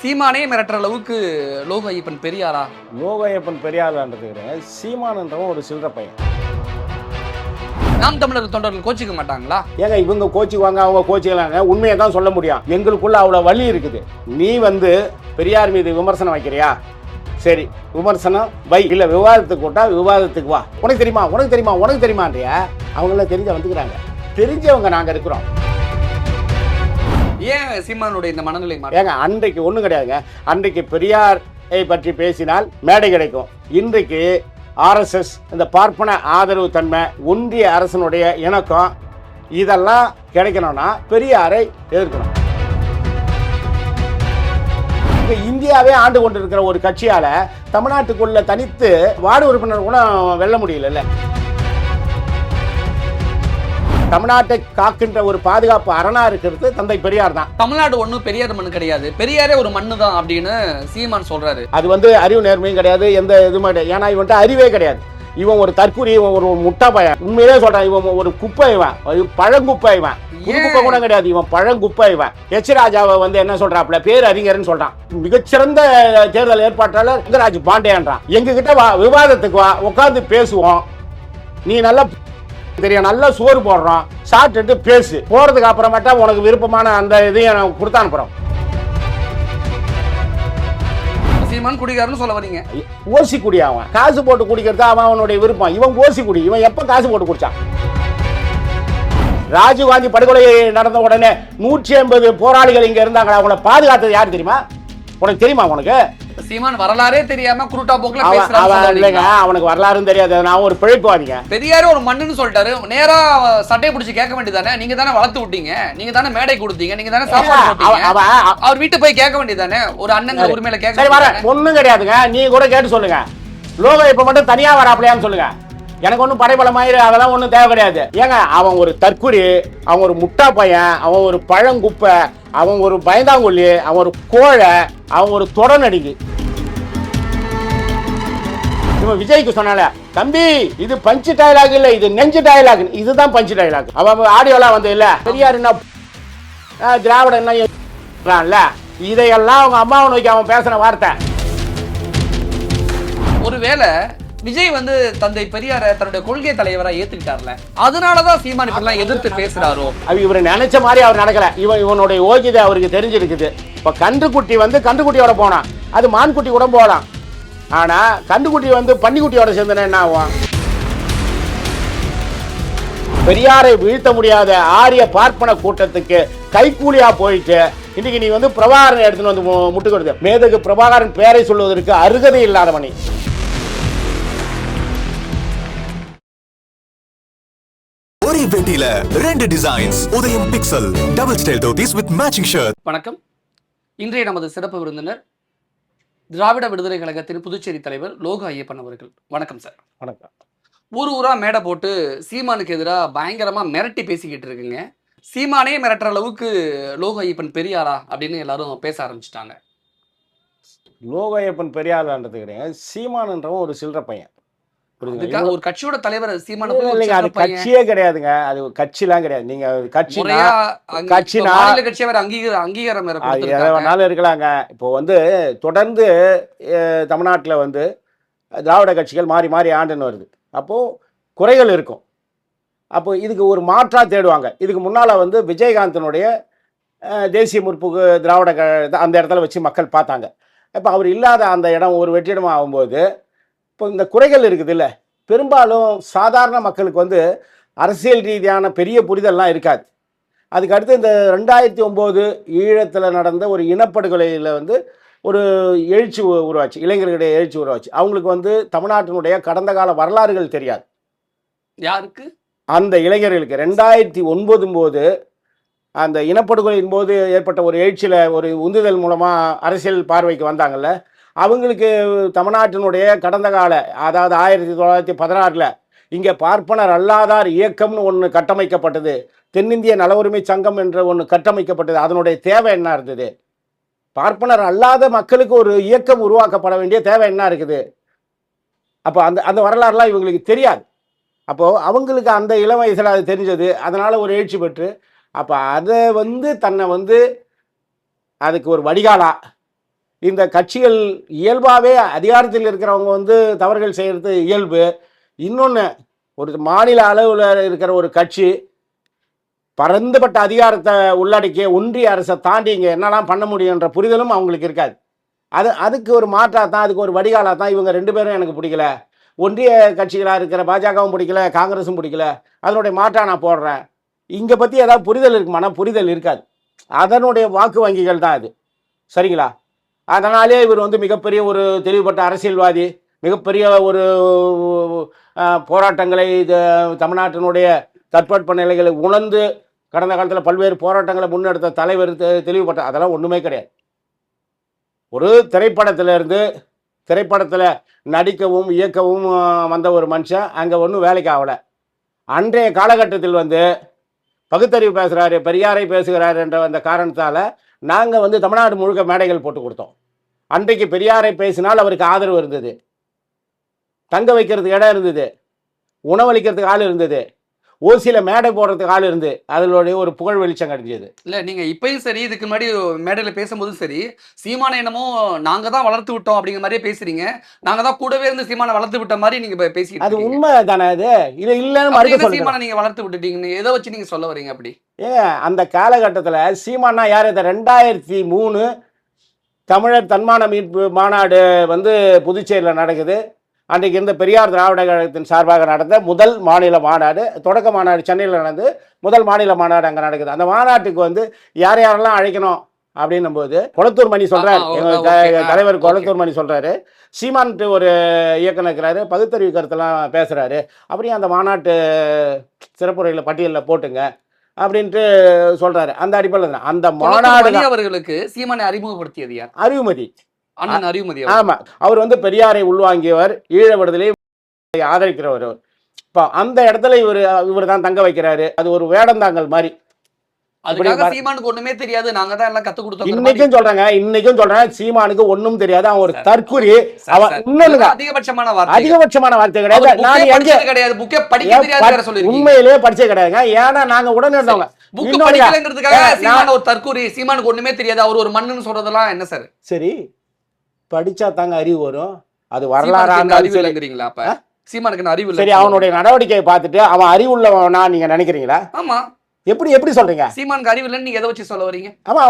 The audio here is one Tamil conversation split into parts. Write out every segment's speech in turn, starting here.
சீமானே மிரட்டுற அளவுக்கு லோக ஐயப்பன் பெரியாரா? லோக ஐயப்பன் பெரியாரான்றது சீமானன்றவன் ஒரு சில்லற பையன். நாம் தமிழர் தொண்டர்கள் கோச்சிக்க மாட்டாங்களா? ஏங்க இவங்க கோச்சிக்குவாங்க, அவங்க கோச்சிக்கலாங்க. உண்மையை தான் சொல்ல முடியும். எங்களுக்குள்ள அவ்வளோ வலி இருக்குது. நீ பெரியார் மீது விமர்சனம் வைக்கிறியா? சரி, விமர்சனம் வை. இல்லை விவாதத்துக்கு கூட்டா விவாதத்துக்கு வா. உனக்கு தெரியுமா உனக்கு தெரியுமா உனக்கு தெரியுமான்றியா? அவங்கள தெரிஞ்ச வந்துக்கிறாங்க. தெரிஞ்சவங்க நாங்கள் இருக்கிறோம். ஏன் சீமானுடைய இந்த மனநிலை? ஏங்க அன்றைக்கு ஒன்றும் கிடையாதுங்க. அன்றைக்கு பெரியாரை பற்றி பேசினால் மேடை கிடைக்கும். இன்றைக்கு ஆர்எஸ்எஸ் இந்த பார்ப்பன ஆதரவு தன்மை, ஒன்றிய அரசனுடைய இணக்கம், இதெல்லாம் கிடைக்கணும்னா பெரியாரை எதிர்க்கணும். இந்தியாவே ஆண்டு கொண்டிருக்கிற ஒரு கட்சியால தமிழ்நாட்டுக்குள்ள தனித்து வார்டு உறுப்பினர் கூட வெல்ல முடியல. தமிழ்நாட்டை காக்கின்ற ஒரு பாதுகாப்பு அரணா இருக்கிறது தந்தை பெரியார் தான். தமிழ்நாடு ஒன்றும் பெரியார் மண்ணு கிடையாது, பெரியாரே ஒரு மண்ணு தான் அப்படின்னு சீமான் சொல்றாரு. அது அறிவு நேர்மையும் கிடையாது, எந்த இதுவும் கிடையாது. ஏன்னா இவன்ட்டு அறிவே கிடையாது. இவன் ஒரு தற்கூரி, இவன் ஒரு முட்டா பையன். உண்மையிலே சொல்றான், இவன் ஒரு குப்பை, இவன் பழங்குப்பை, இவன் குப்பை கூட கிடையாது, இவன் பழங்குப்பை. இவன் எச் ராஜாவை என்ன சொல்றாப்ல, பேர் அறிஞர்னு சொல்றான். மிகச்சிறந்த தேர்தல் ஏற்பாட்டாளர் ராஜ் பாண்டேன்றான். எங்க கிட்ட வா, விவாதத்துக்கு வா, உட்காந்து பேசுவோம். நீ நல்லா தெரியும், நல்லா சோறு போடுறோம், சாப்பிட்டுட்டு பேசு. போறதுக்கு அப்புறமேட்டா உனக்கு விருப்பமான அந்த இதையும் கொடுத்து அனுப்புறோம். சீமான் குடிகாரன்னு சொல்ல வரீங்க? ஓசி குடி, அவன் காசு போட்டு குடிக்கிறது அவனுடைய விருப்பம். இவன் ஓசி குடி. இவன் எப்ப காசு போட்டு குடிச்சான்? ராஜீவ்காந்தி படுகொலை நடந்த உடனே 180 போராளிகள் இங்க இருந்தாங்க. அவங்கள பாதுகாத்தது யாரு தெரியுமா? உனக்கு தெரியுமா? உனக்கு சீமான் வரலாறே தெரியாம குருட்டா போக்குல பேசுறாங்க. அவனுக்கு வரலாறும் தெரியாது. நான் ஒரு பிழைப்புவாதிங்க. பெரியாரே ஒரு மண்ணுன்னு சொல்லிட்டாரு. நேரா சட்டையை பிடிச்சி கேட்க வேண்டியதானே? நீங்க தானே வளர்த்து விட்டீங்க, நீங்க தானே மேடை கொடுத்தீங்க, நீங்க தானே சாப்பாடு போட்டீங்க. அவர் வீட்டு போய் கேட்க வேண்டியதானே? ஒரு அண்ணன் உரிமையில கேட்க ஒண்ணும் கிடையாதுங்க. நீ கூட கேட்டு சொல்லுங்க. லோகம் இப்ப மட்டும் தனியா வராப்லையான்னு சொல்லுங்க. எனக்கு ஒன்றும் படைபலமாயிரு அதெல்லாம் ஒன்றும் தேவை கிடையாது. ஏங்க அவன் ஒரு தற்குறி, அவன் ஒரு முட்டா பையன், அவன் ஒரு பழங்குப்பை, அவன் ஒரு பயந்தாங்கொல்லி, அவன் ஒரு கோழை, அவன் ஒரு தொடநடிகை. இவன் விஜய்க்கு சொன்னால, தம்பி இது பஞ்சு டயலாக் இல்ல, இது நெஞ்சு டயலாக். இதுதான் பஞ்சு டயலாக். அவன் ஆடியோலாம் வந்து இல்ல பெரியார் என்ன திராவிட என்ன இதையெல்லாம் அவங்க அம்மாவை நோக்கி அவன் பேசின வார்த்தை. ஒருவேளை விஜய் தந்தை பெரியார தன்னுடைய கொள்கை தலைவரா ஏத்துக்கிட்டார்ல, அதனாலதான் சீமான் இப்பெல்லாம் எதிர்த்து பேசுறாரோ? இவரு நினைச்ச மாதிரி அவர் நடக்கல. இவனுடைய யோகிதை அவருக்கு தெரிஞ்சிருக்குது. இப்ப கன்றுக்குட்டி கன்றுக்குட்டியோட போனான், அது மான்குட்டி கூட போகலாம். ஆனா கன்றுக்குட்டி பன்னிக்குட்டியோட சேர்ந்தன என்ன ஆகும்? பெரியாரை வீழ்த்த முடியாத ஆரிய பார்ப்பன கூட்டத்துக்கு கைக்கூலியா போயிட்டு இன்னைக்கு நீ பிரபாகரன் எடுத்துன்னு முட்டுக்கிறது. மேதகு பிரபாகரன் பேரை சொல்வதற்கு அருகதை இல்லாதவனி. ஒரே பெட்டியில 2 டிசைன்ஸ். உதயம் pixel double style dhotis with matching shirt. வணக்கம். இன்றைய நமது சிறப்பு விருந்தினர் திராவிட விடுதலை கழகத்தின் புதுச்சேரி தலைவர் லோக ஐயப்பன் அவர்கள். வணக்கம் சார். வணக்கம். ஊரா மேடை போட்டு சீமானுக்கு எதிராக பயங்கரமா மிரட்டி பேசிக்கிட்டு இருக்குங்க. சீமானே மிரட்டுற அளவுக்கு லோக ஐயப்பன் பெரியாரா அப்படின்னு எல்லாரும் பேச ஆரம்பிச்சுட்டாங்க. லோக ஐயப்பன் பெரியாரான்றது கிடையாது, சீமானன்றவன் ஒரு சில்லற பையன். ஒரு கட்சியோட தலைவர் சீமான அது கட்சியே கிடையாதுங்க. அது கட்சிலாம் கிடையாது. நீங்க கட்சினா அங்கீகாரம் இருக்கலாங்க. இப்போ தொடர்ந்து தமிழ்நாட்டில் திராவிட கட்சிகள் மாறி மாறி ஆண்டுன்னு வருது. அப்போ குறைகள் இருக்கும். அப்போ இதுக்கு ஒரு மாற்றா தேடுவாங்க. இதுக்கு முன்னால விஜயகாந்தனுடைய தேசிய முற்போக்கு திராவிட அந்த இடத்துல வச்சு மக்கள் பார்த்தாங்க. இப்போ அவர் இல்லாத அந்த இடம் ஒரு வெற்றிடமாக ஆகும்போது இப்போ இந்த குறைகள் இருக்குது இல்லை, பெரும்பாலும் சாதாரண மக்களுக்கு அரசியல் ரீதியான பெரிய புரிதல்லாம் இருக்காது. அதுக்கு அடுத்து இந்த 2009 ஈழத்தில் நடந்த ஒரு இனப்படுகொலையில் ஒரு எழுச்சி உருவாச்சு, இளைஞர்களுடைய எழுச்சி உருவாச்சு. அவங்களுக்கு தமிழ்நாட்டினுடைய கடந்த கால வரலாறுகள் தெரியாது. யாருக்கு? அந்த இளைஞர்களுக்கு 2009 போது அந்த இனப்படுகொலையின் போது ஏற்பட்ட ஒரு எழுச்சியில் ஒரு உந்துதல் மூலமாக அரசியல் பார்வைக்கு வந்தாங்கல்ல, அவங்களுக்கு தமிழ்நாட்டினுடைய கடந்த கால, அதாவது 1916 இங்கே பார்ப்பனர் அல்லாதார் இயக்கம்னு ஒன்று கட்டமைக்கப்பட்டது, தென்னிந்திய நல உரிமை சங்கம் என்ற ஒன்று கட்டமைக்கப்பட்டது. அதனுடைய தேவை என்ன இருந்தது? பார்ப்பனர் அல்லாத மக்களுக்கு ஒரு இயக்கம் உருவாக்கப்பட வேண்டிய தேவை என்ன இருக்குது? அப்போ அந்த வரலாறுலாம் இவங்களுக்கு தெரியாது. அப்போது அவங்களுக்கு அந்த இளம் வயசில் அது தெரிஞ்சது. அதனால் ஒரு எழுச்சி பெற்று அப்போ அதை தன்னை அதுக்கு ஒரு வடிகாலா இந்த கட்சிகள் இயல்பாகவே அதிகாரத்தில் இருக்கிறவங்க வந்து தவறுகள் செய்கிறது இயல்பு. இன்னொன்று, ஒரு மாநில அளவில் இருக்கிற ஒரு கட்சி பரந்துபட்ட அதிகாரத்தை உள்ளடக்கிய ஒன்றிய அரசை தாண்டி இங்கே என்னெல்லாம் பண்ண முடியுன்ற புரிதலும் அவங்களுக்கு இருக்காது. அதுக்கு ஒரு மாற்றாக தான், அதுக்கு ஒரு வடிகாலாக தான் இவங்க 2 பேரும் எனக்கு பிடிக்கல, ஒன்றிய கட்சிகளாக இருக்கிற பாஜகவும் பிடிக்கல, காங்கிரஸும் பிடிக்கல, அதனுடைய மாற்றாக நான் போடுறேன். இங்கே பற்றி ஏதாவது புரிதல் இருக்குமானா புரிதல் இருக்காது. அதனுடைய வாக்கு வங்கிகள் தான் அது. சரிங்களா? அதனாலே இவர் வந்து மிகப்பெரிய ஒரு தெளிவுபட்ட அரசியல்வாதி, மிகப்பெரிய ஒரு போராட்டங்களை தமிழ்நாட்டினுடைய தட்பவெட்ப நிலைகளை உணர்ந்து கடந்த காலத்தில் பல்வேறு போராட்டங்களை முன்னெடுத்த தலைவர் தெளிவுபட்ட, அதெல்லாம் ஒன்றுமே கிடையாது. ஒரு திரைப்படத்தில் நடிக்கவும் இயக்கவும் வந்த ஒரு மனுஷன் அங்கே ஒன்றும் வேலைக்கு ஆகலை. அன்றைய காலகட்டத்தில் வந்து பகுத்தறிவு பேசுகிறாரு, பெரியாரை பேசுகிறாரு என்ற அந்த காரணத்தால் நாங்கள் வந்து தமிழ்நாடு முழுக்க மேடைகள் போட்டு கொடுத்தோம். அன்றைக்கு பெரியாரை பேசினால் அவருக்கு ஆதரவு இருந்தது, தங்க வைக்கிறதுக்கு இடம் இருந்தது, உணவளிக்கிறதுக்கு ஆள் இருந்தது, ஓசியில் மேடை போடுறதுக்கு ஆள் இருந்து அதனுடைய ஒரு புகழ் வெளிச்சம் கிடைச்சது. இல்லை, நீங்கள் இப்பயும் சரி, இதுக்கு முன்னாடி மேடையில் பேசும்போதும் சரி, சீமானை என்னமோ நாங்கள் தான் வளர்த்து விட்டோம் அப்படிங்கிற மாதிரியே பேசுறீங்க. நாங்கள் தான் கூடவே இருந்து சீமானை வளர்த்து விட்ட மாதிரி நீங்கள் பேசி, அது உண்மை தானே? அது இல்லை இல்லைன்னு மறுக்க சொல்லுங்க. சீமானை நீங்கள் வளர்த்து விட்டுட்டீங்கன்னு எதை வச்சு நீங்கள் சொல்ல வரீங்க அப்படி? அந்த காலகட்டத்தில் சீமானா யார்? இந்த 2003 தமிழர் தன்மான மீட்பு மாநாடு வந்து புதுச்சேரியில் நடக்குது. அன்றைக்கு இருந்த பெரியார் திராவிட கழகத்தின் சார்பாக நடந்த முதல் மாநில மாநாடு, தொடக்க மாநாடு சென்னையில் நடந்து முதல் மாநில மாநாடு அங்கே நடக்குது. அந்த மாநாட்டுக்கு வந்து யாரெல்லாம் அழைக்கணும் அப்படின்னும் போது கொளத்தூர் மணி சொல்கிறார், எங்கள் தலைவர் கொளத்தூர் மணி சொல்கிறாரு, சீமான்ட்டு ஒரு இயக்குனர் இருக்கிறாரு, பகுத்தறிவு கருத்தெல்லாம் பேசுகிறாரு, அப்படியே அந்த மாநாட்டு சிறப்புரையில் பட்டியலில் போட்டுங்க அப்படின்ட்டு சொல்கிறாரு. அந்த அடிப்படையில் அந்த மாநாடு அவர்களுக்கு சீமானை அறிமுகப்படுத்தியது யார்? அறிவுமதி. அறிவுமதி. ஆமா, அவர் வந்து பெரியாரை உள்வாங்கியவர், ஈழ விடுதலை ஆதரிக்கிறவர். இப்போ அந்த இடத்துல இவர் தான் தங்க வைக்கிறாரு. அது ஒரு வேடந்தாங்கல் மாதிரி. அதுக்காக சீமானுக்கு ஒண்ணுமே தெரியாது, நாங்க தான் எல்லாம் கத்து கொடுத்தோம். இன்னைக்கும் சொல்றேன், சீமானுக்கு ஒண்ணும் தெரியாது, அவன் ஒரு தற்குறி. அதிகபட்சமான வார்த்தை கிடையாது. நான் கிடையாது, புக்கே படிக்க தெரியாது சொல்லி உண்மையிலேயே படிச்சே கிடையாதுங்க. ஏன்னா நாங்க உடனே இருந்தவங்க. புக் படிக்கலங்கிறதுக்காக சீமான ஒரு தற்குறி, சீமானுக்கு ஒண்ணுமே தெரியாது, அவர் ஒரு மண்ணுன்னு சொல்றதெல்லாம் என்ன சார்? சரி, படிச்சா தாங்க அறிவு வரும். அது வரலாறு அறிவு இல்லைங்கிறீங்களா? அப்ப சீமானுக்கு அறிவு இல்லை. சரி, அவனுடைய நடவடிக்கையை பார்த்துட்டு அவன் அறிவுள்ளவனா நீங்க நினைக்கிறீங்களா? ஆமா. எப்படி சொல்றீங்க சீமானுக்கு அறிவு இல்லைன்னு நீங்க எதை வச்சு சொல்ல வரீங்க? ஆமா,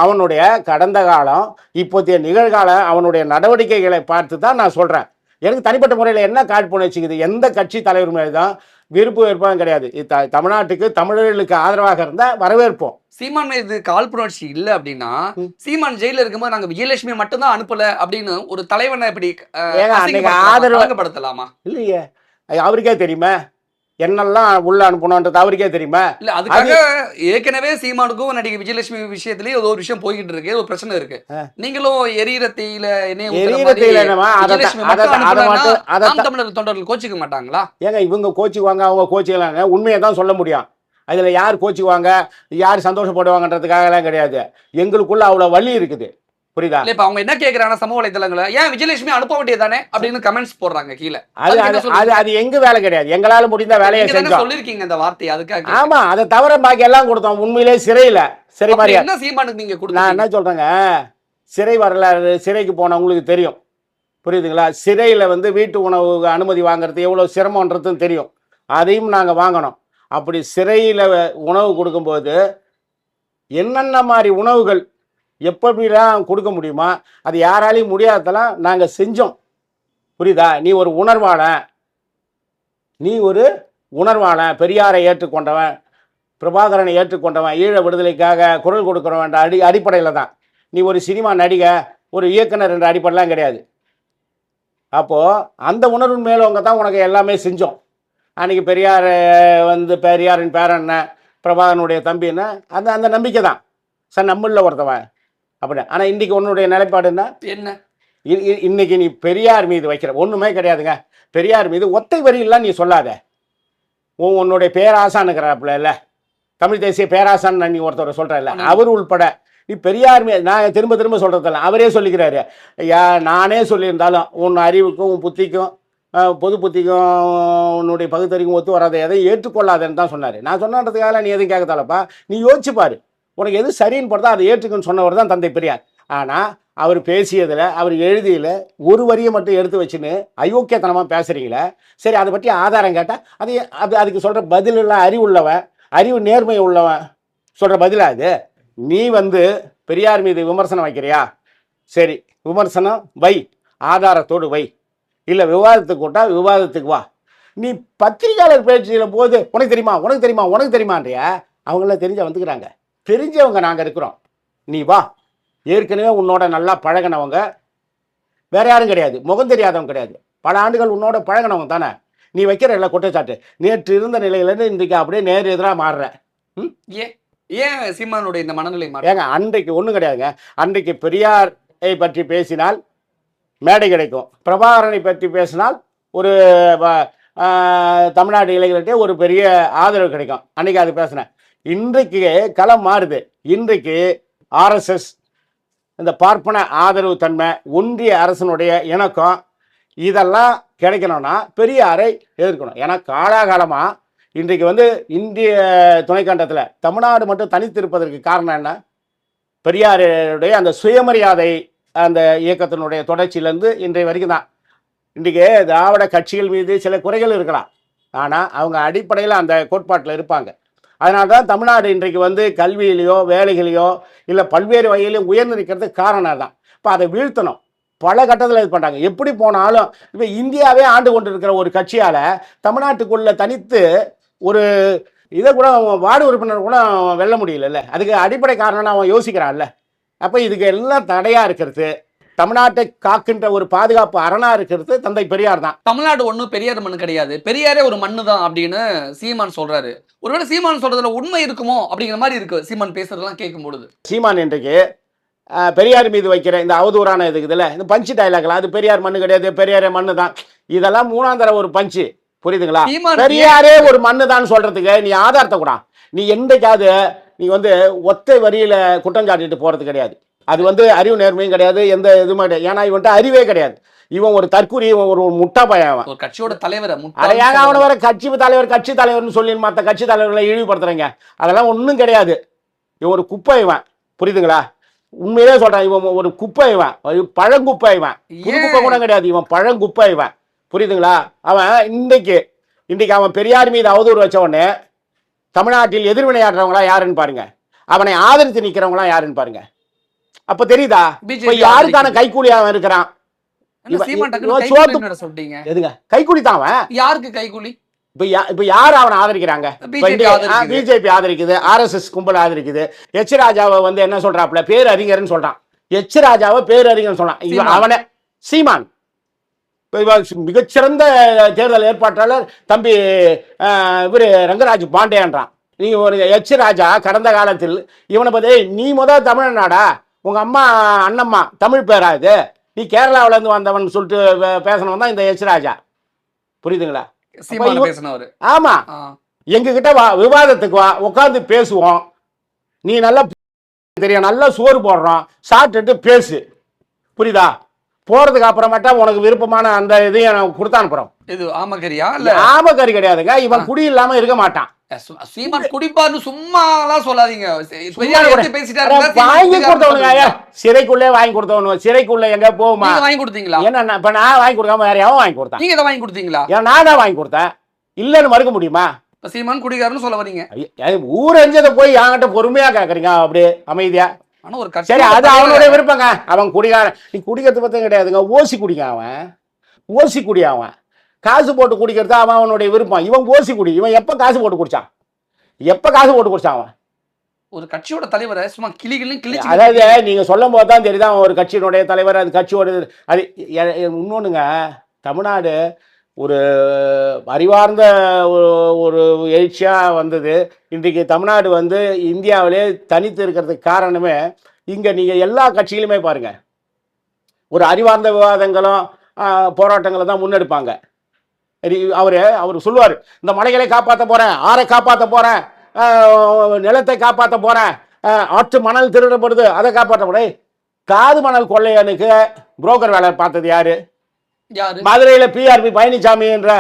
அவனுடைய கடந்த காலம், இப்போதைய நிகழ்காலம், அவனுடைய நடவடிக்கைகளை பார்த்து தான் நான் சொல்றேன். எனக்கு தனிப்பட்ட முறையில் என்ன காழ்ப்புணர்ச்சிக்குது, எந்த கட்சி தலைவர் மேலே தான் விருப்பு வெறுப்பும் கிடையாது. தமிழ்நாட்டுக்கு தமிழர்களுக்கு ஆதரவாக இருந்தால் வரவேற்போம். சீமான் இது காழ்ப்புணர்ச்சி இல்லை அப்படின்னா, சீமான் ஜெயில இருக்கும்போது நாங்க விஜயலட்சுமி மட்டும் தான் அனுப்பல அப்படின்னு ஒரு தலைவனை எப்படி ஆதரவுப்படுத்தலாமா? இல்லையே, அவருக்கே தெரியுமா என்னெல்லாம் உள்ள அனுப்பணும்ன்றது அவருக்கே தெரியுமா? இல்ல, அதுக்காக ஏற்கனவே சீமானுக்கும் நடிகை விஜயலட்சுமி விஷயத்திலேயே ஏதோ ஒரு விஷயம் போய்கிட்டு இருக்கு, ஒரு பிரச்சனை இருக்கு. நீங்களும் எரியறத்தையில தமிழர் தொண்டர்கள் கோச்சிக்க மாட்டாங்களா? ஏங்க இவங்க கோச்சிக்குவாங்க, அவங்க கோச்சிக்கலாங்க, உண்மையை தான் சொல்ல முடியும். அதில் யார் கோச்சிக்குவாங்க, யார் சந்தோஷப்படுவாங்கன்றதுக்காக எல்லாம் கிடையாது. எங்களுக்குள்ள அவ்வளோ வலி இருக்குது, புரியுதா? இப்ப அவங்க என்ன கேக்குறாங்க சமூக வலைதளங்களை, ஏன் விஜயலட்சுமி அனுப்ப வேண்டியதானே அப்படின்னு கமெண்ட்ஸ் போடுறாங்க கீழே. அது எங்க வேலை கிடையாது, எங்களால முடிந்த வேலையை செஞ்சோம். சொல்லிருக்கீங்க இந்த வார்த்தையை, அதுக்காக. ஆமா, அதை தவிர பாக்கி எல்லாம் கொடுத்தோம். உண்மையிலே சிறையில சிறை மாதிரி என்ன சீமானுக்கு நீங்க கொடுத்தீங்க? நான் என்ன சொல்றேங்க, சிறை வரலாறு, சிறைக்கு போனவங்களுக்கு தெரியும், புரியுதுங்களா? சிறையில வந்து வீட்டு உணவு அனுமதி வாங்குறது எவ்வளவு சிரமம்ன்றதும் தெரியும். அதையும் நாங்க வாங்கணும். அப்படி சிறையில உணவு கொடுக்கும்போது என்னென்ன மாதிரி உணவுகள் எப்படிலாம் கொடுக்க முடியுமா, அது யாராலையும் முடியாததெல்லாம் நாங்கள் செஞ்சோம், புரியுதா? நீ ஒரு உணர்வாளன், பெரியாரை ஏற்றுக்கொண்டவன், பிரபாகரனை ஏற்றுக்கொண்டவன், ஈழ விடுதலைக்காக குரல் கொடுக்குறவன் அடிப்படையில் தான். நீ ஒரு சினிமா நடிகை, ஒரு இயக்குனர் என்ற அடிப்படைலாம் கிடையாது. அப்போது அந்த உணர்வின் மேலவங்க தான் உனக்கு எல்லாமே செஞ்சோம். அன்றைக்கி பெரியாரின் பேரண்ண, பிரபாகரனுடைய தம்பின்னா அந்த நம்பிக்கை தான் சார் நம்மளில் ஒருத்தவன் அப்படி. ஆனால் இன்றைக்கி உன்னுடைய நிலைப்பாடு என்ன? இன்னைக்கு நீ பெரியார் மீது வைக்கிற ஒன்றுமே கிடையாதுங்க. பெரியார் மீது ஒத்தை வரியிலாம் நீ சொல்லாத. உன்னுடைய பேராசான்னுக்கிறாப்புல இல்லை, தமிழ் தேசிய பேராசான் நீ ஒருத்தர் சொல்கிற இல்லை, அவர் உள்பட நீ பெரியார் மீது, நான் திரும்ப சொல்கிறதில்ல, அவரே சொல்லிக்கிறாரு. நானே சொல்லியிருந்தாலும் உன் அறிவுக்கும் உன் புத்திக்கும் பொது புத்திக்கும் உன்னுடைய பகுத்தறிக்கும் ஒத்து வராத, எதையும் ஏற்றுக்கொள்ளாதேன்னு தான் சொன்னார். நான் சொன்னதுக்காக நீ எதுவும் கேட்கத்தாலப்பா, நீ யோசிச்சுப்பார், உனக்கு எது சரின்னு போடுறதா அதை ஏற்றுக்குன்னு சொன்னவர் தான் தந்தை பெரியார். ஆனால் அவர் பேசியதில் அவர் எழுதியில் ஒரு வரியை மட்டும் எடுத்து வச்சுன்னு அயோக்கியத்தனமாக பேசுகிறீங்களே. சரி, அதை பற்றி ஆதாரம் கேட்டால் அதுக்கு சொல்கிற பதிலெல்லாம் அறிவுள்ளவன், அறிவு நேர்மை உள்ளவன் சொல்கிற பதிலாக அது. நீ பெரியார் மீது விமர்சனம் வைக்கிறியா? சரி, விமர்சனம் வை, ஆதாரத்தோடு வை. இல்லை விவாதத்துக்கு கூட்டா விவாதத்துக்கு வா. நீ பத்திரிகையாளர் பேச்சில் போது உனக்கு தெரியுமா உனக்கு தெரியுமா உனக்கு தெரியுமான்றியா? அவங்களாம் தெரிஞ்ச வந்துக்கிறாங்க, தெரிஞ்சவங்க நாங்கள் இருக்கிறோம், நீ வா. ஏற்கனவே உன்னோட நல்லா பழகினவங்க, வேற யாரும் கிடையாது, முகம் தெரியாதவங்க கிடையாது, பல ஆண்டுகள் உன்னோட பழகினவங்க தானே. நீ வைக்கிற இல்லை குற்றச்சாட்டு நேற்று இருந்த நிலையிலேருந்து இன்றைக்கு அப்படியே நேர் எதிராக மாறுற. ஏன் சீமானுடைய இந்த மனநிலை ஏங்க, அன்றைக்கு ஒன்றும் கிடையாதுங்க. அன்றைக்கு பெரியாரை பற்றி பேசினால் மேடை கிடைக்கும், பிரபாகரனை பற்றி பேசினால் ஒரு தமிழ்நாடு இளைஞர்கிட்ட ஒரு பெரிய ஆதரவு கிடைக்கும். அன்றைக்கி அது பேசினேன். இன்றைக்கு களம் மாறுது. இன்றைக்கு ஆர்எஸ்எஸ், இந்த பார்ப்பன ஆதரவு தன்மை, ஒன்றிய அரசனுடைய இணக்கம், இதெல்லாம் கிடைக்கணும்னா பெரியாரை எதிர்க்கணும். ஏன்னா காலாகாலமாக இன்றைக்கு இந்திய துணைக்கண்டத்தில் தமிழ்நாடு மட்டும் தனித்திருப்பதற்கு காரணம் என்ன? பெரியாருடைய அந்த சுயமரியாதை அந்த இயக்கத்தினுடைய தொடர்ச்சியிலேருந்து இன்றைய வரைக்கும் தான். இன்றைக்கு திராவிட கட்சிகள் மீது சில குறைகள் இருக்கலாம், ஆனால் அவங்க அடிப்படையில் அந்த கோட்பாட்டில் இருப்பாங்க. அதனால தான் தமிழ்நாடு இன்றைக்கு கல்வியிலையோ வேலைகளையோ இல்லை பல்வேறு வகையிலையும் உயர்ந்து நிற்கிறதுக்கு காரணம் தான். இப்போ அதை வீழ்த்தணும். பல கட்டத்தில் இது பண்ணுறாங்க. எப்படி போனாலும் இப்போ இந்தியாவே ஆண்டு கொண்டு இருக்கிற ஒரு கட்சியால் தமிழ்நாட்டுக்குள்ளே தனித்து ஒரு இதை கூட வார்டு உறுப்பினர் கூட வெல்ல முடியல. அதுக்கு அடிப்படை காரணம்னு அவன் யோசிக்கிறான்ல. அப்போ இதுக்கு எல்லாம் தடையாக இருக்கிறது, தமிழ்நாட்டை காக்கின்ற ஒரு பாதுகாப்பு அரணா இருக்கிறது தந்தை பெரியார் தான். தமிழ்நாடு ஒன்றும் பெரியார் மண்ணு கிடையாது, பெரியாரே ஒரு மண்ணு தான் அப்படின்னு சீமான் சொல்றாரு. ஒருவேளை சீமான் சொல்றதுல உண்மை இருக்குமோ அப்படிங்கிற மாதிரி இருக்கு சீமான் பேசுறதெல்லாம் கேட்கும் பொழுது. சீமான் இன்றைக்கு பெரியார் மீது வைக்கிற இந்த அவதூறான இதுக்குதுல இந்த பஞ்சு டைலாக்லாம், அது பெரியார் மண்ணு கிடையாது, பெரியாரே மண்ணு தான், இதெல்லாம் மூணாந்தர ஒரு பஞ்சு, புரியுதுங்களா? பெரியாரே ஒரு மண்ணு தான் சொல்றதுக்கு நீ ஆதாரத்தை கூட நீ என்றைக்காவது நீ ஒத்தை வரியில குற்றம் சாட்டிட்டு போறது கிடையாது. அது அறிவு நேர்மையும் கிடையாது, எந்த இதுவும் கிடையாது. ஏன்னா இவன்ட்டு அறிவே கிடையாது. இவன் ஒரு தற்கூரி, இவன் ஒரு முட்டா பையன். ஒரு கட்சியோட தலைவர் அதையாக அவனை வர கட்சி தலைவர்னு சொல்லி மற்ற கட்சி தலைவர்களை இழிவுபடுத்துறீங்க. அதெல்லாம் ஒன்றும் கிடையாது. இவன் ஒரு குப்பை, இவன், புரியுதுங்களா? உண்மையிலே சொல்றான், இவன் ஒரு குப்பை, இவன் பழங்குப்பை, இவன் புது குப்பை கூட கிடையாது, இவன் பழங்குப்பை, இவன், புரியுதுங்களா? அவன் இன்றைக்கு அவன் பெரியார் மீது அவதூறு வச்ச உடனே தமிழ்நாட்டில் எதிர்வினையாடுறவங்களா யாருன்னு பாருங்க, அவனை ஆதரித்து நிற்கிறவங்களா யாருன்னு பாருங்க. அப்ப தெரியுதா யாருக்கான கைக்கூலி அவன் இருக்கிறான்? எதுங்க கைக்கூலி தான் அவன்? யாருக்கு கைக்கூலி? இப்ப யார் அவனை ஆதரிக்கிறாங்க? பிஜேபி ஆதரிக்குது, ஆர்எஸ்எஸ் கும்பல் ஆதரிக்குது. எச் ராஜாவை என்ன சொல்றாப்ல, பேரறிஞர்னு சொல்றான். எச் ராஜாவை பேரறிஞர் சொல்றான். அவனை சீமான் மிகச்சிறந்த தேர்தல் ஏற்பாட்டாளர் தம்பி இவரு ரங்கராஜ் பாண்டேன்றான். நீங்க ஒரு எச் ராஜா கடந்த காலத்தில் இவனை பத்தி நீ முதல் தமிழ்நாடா, உங்க அம்மா அண்ணம்மா தமிழ் பேரா இது, நீ கேரளாவில இருந்து வந்தவன் சொல்லிட்டு பேசணும் தான் இந்த எச் ராஜா, புரியுதுங்களா? ஆமா, எங்க கிட்ட வா, விவாதத்துக்கு வா, உட்காந்து பேசுவோம். நீ நல்லா தெரியும், நல்லா சோறு போடுறோம், சாப்பிட்டுட்டு பேசு, புரியுதா? போறதுக்கு அப்புறமேட்டா உனக்கு விருப்பமான அந்த இதையும் நான் கொடுத்து அனுப்புறோம். இது ஆமகரியா? இல்ல ஆமகரி கிடையாதுங்க. இவன் குடி இல்லாம இருக்க மாட்டான். சீமான் குடிப்பார்னு சும்மாலாம் சொல்லாதீங்க. வாங்கி கொடுத்தவனுங்க, சிறைக்குள்ளே வாங்கி கொடுத்தவனு, சிறைக்குள்ள எங்க போகுமா? வாங்கி கொடுத்தீங்களா? என்ன இப்ப நான் வாங்கி கொடுக்காம வேற யாவும் வாங்கி கொடுத்தேன்? நீங்க வாங்கி கொடுத்தீங்களா? நான் தான் வாங்கி கொடுத்தேன், இல்லன்னு மறுக்க முடியுமா? சீமான் குடிகாரன்னு சொல்ல வரீங்க? ஊர் எஞ்சதை போய் என்கிட்ட பொறுமையா கேக்குறீங்க, அப்படியே அமைதியா. சரி, அது அவனுடைய விருப்பங்க. அவன் குடிகாரன், நீ குடிக்கிறது பத்தி கிடையாதுங்க. ஓசி குடிக்க, அவன் ஓசி குடி, அவன் காசு போட்டு குடிக்கிறது அவனுடைய விருப்பம். இவன் ஓசி குடி. இவன் எப்ப காசு போட்டு குடிச்சான்? எப்ப காசு போட்டு குடிச்சான் அவன்? ஒரு கட்சியோட தலைவரை சும்மா கிளி. அதாவது நீங்க சொல்லும் போது தான் தெரியுது அவன் ஒரு கட்சியினுடைய தலைவர், அது கட்சியோட. அது இன்னொன்னுங்க, தமிழ்நாடு ஒரு அறிவார்ந்த ஒரு எழுச்சியாக வந்தது. இன்றைக்கு தமிழ்நாடு இந்தியாவிலே தனித்து இருக்கிறதுக்கு காரணமே இங்கே நீங்கள் எல்லா கட்சிகளுமே பாருங்கள், ஒரு அறிவார்ந்த விவாதங்களும் போராட்டங்களும் தான் முன்னெடுப்பாங்க. அவர் சொல்லுவார், இந்த மலைகளை காப்பாற்ற போகிறேன், ஆறை காப்பாற்ற போகிறேன், நிலத்தை காப்பாற்ற போகிறேன், ஆற்று மணல் திருடப்படுது அதை காப்பாற்ற போகிறேன். காது மணல் கொள்ளையனுக்கு புரோக்கர் வேலை பார்த்தது யாரு? மதுரையில பிஆர்பி பழனிசாமி என்ற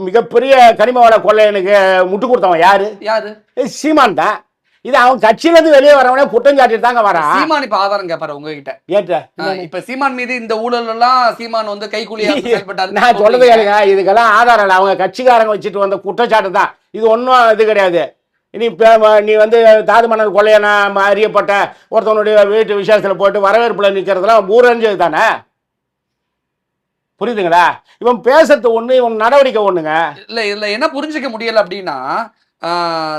மிகப்பெரிய கனிம வள கொள்ளையனுக்கு முட்டு கொடுத்தவன் யாரு? சீமான் தான். இது அவன் கட்சியில இருந்து வெளியே வரவனே குற்றம் சாட்டிட்டு தாங்க வரான். சீமான் இப்ப ஆதாரம் கேட்பாரு உங்ககிட்ட. ஏற்ற இப்ப சீமான் மீது இந்த ஊழல் எல்லாம் சீமான் வந்து கைக்கூலியா செயல்பட்டாரு. நான் சொல்றது கேளுங்க, இதுக்கெல்லாம் ஆதாரம் இல்லை. அவங்க கட்சிக்காரங்க வச்சுட்டு வந்த குற்றச்சாட்டு தான் இது. ஒன்றும் இது கிடையாது. நீ வந்து தாது மன்னர் கொள்ளையனா அறியப்பட்ட ஒருத்தவனுடைய வீட்டு விசேஷத்தில் போட்டு வரவேற்புல நிற்கிறதுலாம் ஊரஞ்சது தானே. புரியுதுங்களா? இவன் பேசுறது ஒண்ணு, இவன் நடவடிக்கை ஒண்ணுங்க. இல்ல இதுல என்ன புரிஞ்சுக்க முடியல அப்படின்னா,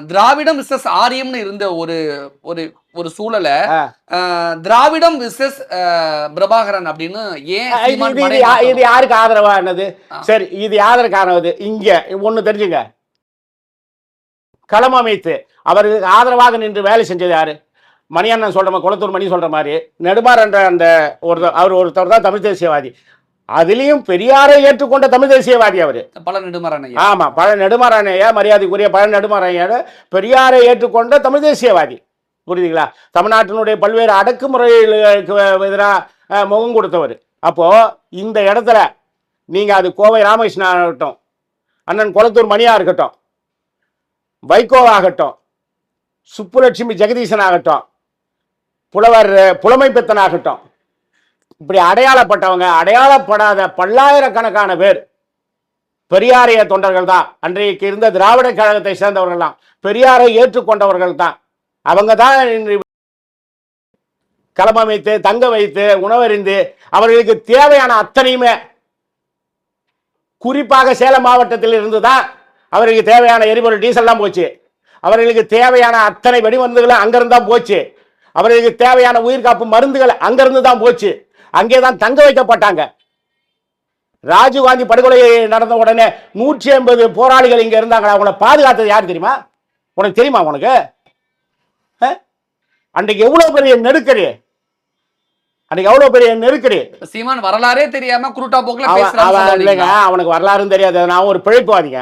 திராவிடம் விசஸ் ஆரியம்னு இருந்த ஒரு ஒரு ஒரு சூழலை திராவிடம் விசஸ் பிரபாகரன் அப்படின்னு ஏன் இது யாருக்கு ஆதரவானது? சரி, இது யாருக்கு ஆனது? இங்க ஒண்ணு தெரிஞ்சுங்க, களம் அமைத்து அவருக்கு ஆதரவாக நின்று வேலை செஞ்சது யாரு? மணியண்ணன் சொல்ற மாதிரி, குளத்தூர் மணி சொல்ற மாதிரி நெடுமார் என்ற அந்த ஒருத்தர் தான் தமிழ் தேசியவாதி. அதுலயும் பெரியாரை ஏற்றுக்கொண்ட தமிழ் தேசியவாதி அவரு. பல நெடுமாறன். ஆமா, பல நெடுமாறன் ஐயா, மரியாதைக்குரிய பல நெடுமாறன் ஐயா பெரியாரை ஏற்றுக்கொண்ட தமிழ் தேசியவாதி. புரியுதுங்களா? தமிழ்நாட்டினுடைய பல்வேறு அடக்குமுறைகளுக்கு எதிராக முகம் கொடுத்தவர். அப்போ இந்த இடத்துல நீங்க அது கோவை ராமகிருஷ்ணன் ஆகட்டும், அண்ணன் குளத்தூர் மணியா இருக்கட்டும், வைகோவாகட்டும், சுப்புலட்சுமி ஜெகதீசன் ஆகட்டும், புலவர் புலமை பித்தன் ஆகட்டும், இப்படி அடையாளப்பட்டவங்க, அடையாளப்படாத பல்லாயிரக்கணக்கான பேர் பெரியாரிய தொண்டர்கள் தான். அன்றைக்கு இருந்த திராவிட கழகத்தை சேர்ந்தவர்கள் தான், பெரியாரை ஏற்றுக்கொண்டவர்கள் தான். அவங்க தான் களம் அமைத்து, தங்க வைத்து, உணவறிந்து அவர்களுக்கு தேவையான அத்தனையுமே, குறிப்பாக சேலம் மாவட்டத்தில் இருந்து தான் அவர்களுக்கு தேவையான எரிபொருள் டீசல் தான் போச்சு. அவர்களுக்கு தேவையான அத்தனை வெடிமருந்துகள் அங்கிருந்து தான் போச்சு. அவர்களுக்கு தேவையான உயிர்காப்பு மருந்துகள் அங்கிருந்து தான் போச்சு. அங்கேதான் தங்க வைக்கப்பட்டாங்க. ராஜீவ்காந்தி படுகொலை நடந்த உடனே 180 போராளிகள் இங்க இருந்தாங்க. அவங்கள பாதுகாத்தது யாரு தெரியுமா? உனக்கு தெரியுமா? உனக்கு அன்றைக்கு எவ்வளவு பெரிய நெருக்கடி, அன்னைக்கு எவ்வளவு பெரிய நெருக்கடி. சீமான் வரலாறே தெரியாம குருட்டா போக்குல பேசுறாங்க. அவனுக்கு வரலாறும் தெரியாது. நான் ஒரு பிழைப்புவாதிங்க.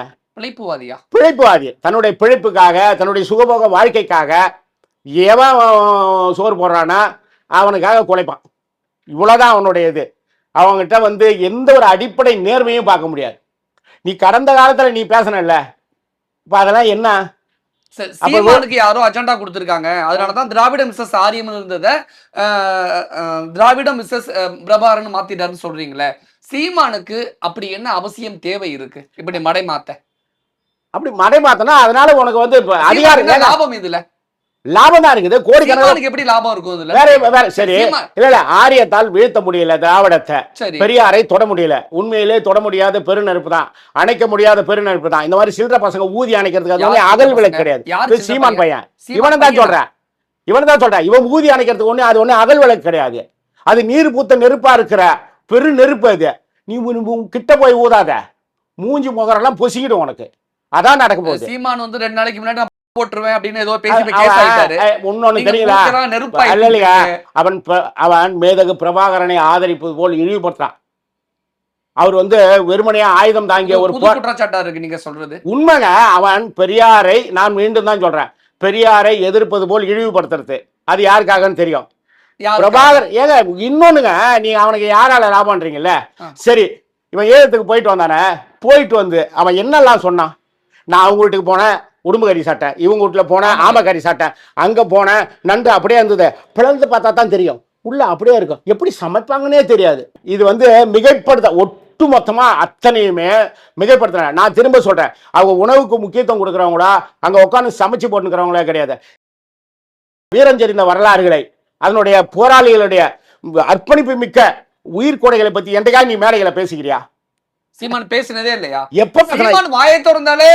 பிழைப்புவாதி. தன்னுடைய பிழைப்புக்காக, தன்னுடைய சுகபோக வாழ்க்கைக்காக எவன் சோறு போடுறானா அவனுக்காக குலைப்பான். இவ்வளவுதான் அவனுடைய இது. அவங்ககிட்ட வந்து எந்த ஒரு அடிப்படை நேர்மையும் பார்க்க முடியாது. நீ கடந்த காலத்துல நீ பேசணும்ல, இப்ப அதெல்லாம் என்ன? சீமானுக்கு யாரோ அஜெண்டா கொடுத்திருக்காங்க. அதனாலதான் திராவிடம் மிஸ்ஸஸ் ஆரியம் இருந்ததை திராவிடம் மிஸ்ஸஸ் பிரபாகரன் மாத்திட்டாருன்னு சொல்றீங்களே. சீமானுக்கு அப்படி என்ன அவசியம் தேவை இருக்கு இப்படி மடை மாத்த? அப்படி மடை மாத்தனா அதனால உனக்கு வந்து அதிகாரம் லாபம் இதுல லாபம் தான் இருக்குது. கோடிக்கணக்கில் எப்படி லாபம் இருக்கும்? வேற சரி இல்ல ஆரியத்தால் வீழ்த்த முடியல திராவிடத்தை, பெரியாரை தொட முடியல. உண்மையிலே தொட முடியாத பெருநெருப்பு தான், அணைக்க முடியாத பெருநெருப்பு தான். இந்த மாதிரி சில்லற பசங்க ஊதி அணைக்கிறதுக்கு அகல் விளக்கு கிடையாது. சீமான் பையன் இவனை தான் சொல்றேன், இவன் ஊதி அணைக்கிறதுக்கு ஒண்ணு அது ஒண்ணு அகல் விளக்கு கிடையாது. அது நீர் பூத்த நெருப்பா இருக்கிற பெரு நெருப்பு. அது நீ கிட்ட போய் ஊதாத, மூஞ்சி முகரெல்லாம் பொசிக்கிடும் உனக்கு. அதான் நடக்க போகுது. சீமான் வந்து 2 நாளைக்கு முன்னாடி போட்டுருவேன் அப்படின்னு ஏதோ பேசி கேஸ் ஆயிட்டாரு. இன்னொன்னு தெரியல, அவன் மேதகு பிரபாகரனை ஆதரிப்பது போல் இழிவுபடுத்தான். அவர் வந்து வெறுமனையா ஆயுதம் தாங்கிய ஒரு குற்றச்சாட்டா இருக்கு நீங்க சொல்றது. உண்மைங்க. அவன் பெரியாரை, நான் மீண்டும் தான் சொல்றேன், பெரியாரை எதிர்ப்பது போல் இழிவுபடுத்துறது. அது யாருக்காகன்னு தெரியும். பிரபாகர் ஏங்க இன்னொன்னுங்க, நீங்க அவனுக்கு யாரால லாபம்ன்றீங்கல்ல. சரி, இவன் ஏதத்துக்கு போயிட்டு வந்தானே, போயிட்டு வந்து அவன் என்னெல்லாம் சொன்னான்? நான் அவங்க வீட்டுக்கு போனேன், உடும்பு கறி சாட்டேன், இவங்க வீட்டுல போனேன் ஆமை கறி சாட்டேன், அங்க போனேன் நண்டு அப்படியே இருந்தது, பிளந்து பார்த்தா தான் தெரியும், உள்ள அப்படியே இருக்கும், எப்படி சமைப்பாங்கன்னே தெரியாது. இது வந்து மிகைப்படுத்த, ஒட்டு மொத்தமா அத்தனையுமே மிகைப்படுத்தின. நான் திரும்ப சொல்றேன், அவங்க உணவுக்கு முக்கியத்துவம் கொடுக்குறவங்களா, அங்க உட்காந்து சமைச்சு போட்டுக்கிறவங்களே கிடையாது. வீரஞ்செறிந்த வரலாறுகளை, அதனுடைய போராளிகளுடைய அர்ப்பணிப்பு மிக்க உயிர்கொடைகளை பத்தி என்றைக்காக நீ மேடைகளை பேசுகிறியா? சீமான் பேசினதே இல்லையா? எப்ப சீமான் வாயை திறந்தாலே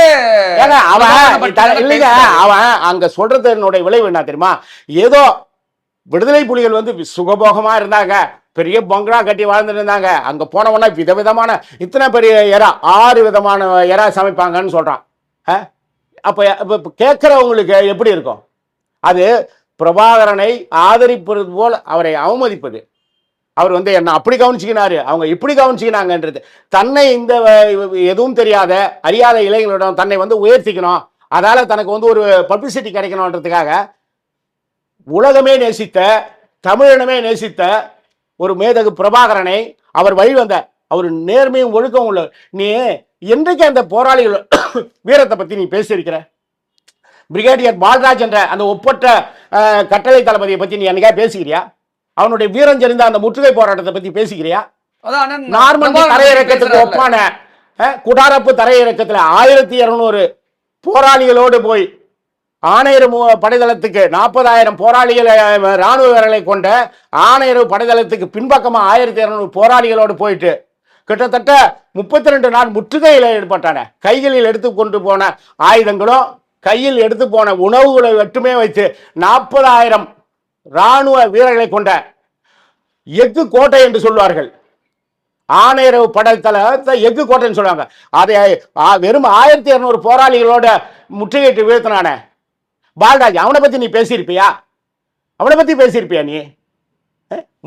இல்லைங்க. அவன் அங்க சொல்றது என்னுடைய விளைவு என்ன தெரியுமா? ஏதோ விடுதலை புலிகள் வந்து சுகபோகமா இருந்தாங்க, பெரிய பங்களா கட்டி வாழ்ந்துட்டு இருந்தாங்க, அங்க போனவொன்னா விதவிதமான இத்தனை பெரிய எறா 6 விதமான எறா சமைப்பாங்கன்னு சொல்றான். அப்ப கேட்கிறவங்களுக்கு எப்படி இருக்கும்? அது பிரபாகரனை ஆதரிப்பது போல் அவரை அவமதிப்பது. அவர் வந்து என்ன அப்படி கவனிச்சுக்கினாரு, அவங்க இப்படி கவனிச்சுக்கினாங்கன்றது. தன்னை இந்த எதுவும் தெரியாத அறியாத இளைஞர்களிடம் தன்னை வந்து உயர்த்திக்கணும், அதால தனக்கு வந்து ஒரு பப்ளிசிட்டி கிடைக்கணும்ன்றதுக்காக உலகமே நேசித்த, தமிழினமே நேசித்த ஒரு மேதகு பிரபாகரனை அவர் வழிவந்த, அவர் நேர்மையும் ஒழுக்கம் உள்ள. நீ என்றைக்கு அந்த போராளிகள் வீரத்தை பத்தி நீ பேசியிருக்கிற? பிரிகேடியர் பால்ராஜ் என்ற அந்த ஒப்பற்ற கட்டளை தளபதியை பத்தி நீ என்னைக்கா பேசுகிறியா? அவனுடைய வீரம் தெரிந்த அந்த முற்றுகை போராட்டத்தை பத்தி பேசுகிறியா? நார்மந்தி தரையிறக்கத்துக்கு ஒப்பான குடாரப்பு தரையிறக்கத்துல 1200 போராளிகளோடு போய் ஆணையர் படைதளத்துக்கு 40,000 போராளிகள் ராணுவ வீரர்களை கொண்ட ஆணையர் படைதளத்துக்கு பின்பக்கமா 1200 போராளிகளோடு போயிட்டு கிட்டத்தட்ட 32 நாள் முற்றுகையில் ஈடுபட்டான. கைகளில் எடுத்து கொண்டு போன ஆயுதங்களும் கையில் எடுத்து போன உணவுகளை மட்டுமே வைத்து 40,000 ராணுவ வீரர்களை கொண்ட எஃகு கோட்டை என்று சொல்வார்கள். ஆணையர் படைத்தளத்தை எஃகு கோட்டைன்னு சொல்லுவாங்க. அதை வெறும் 1200 போராளிகளோட முற்றுகையிட்டு வீழ்த்தினான பால்ராஜ். அவனை பத்தி நீ பேசியிருப்பியா? அவனை பத்தி பேசியிருப்பியா நீ?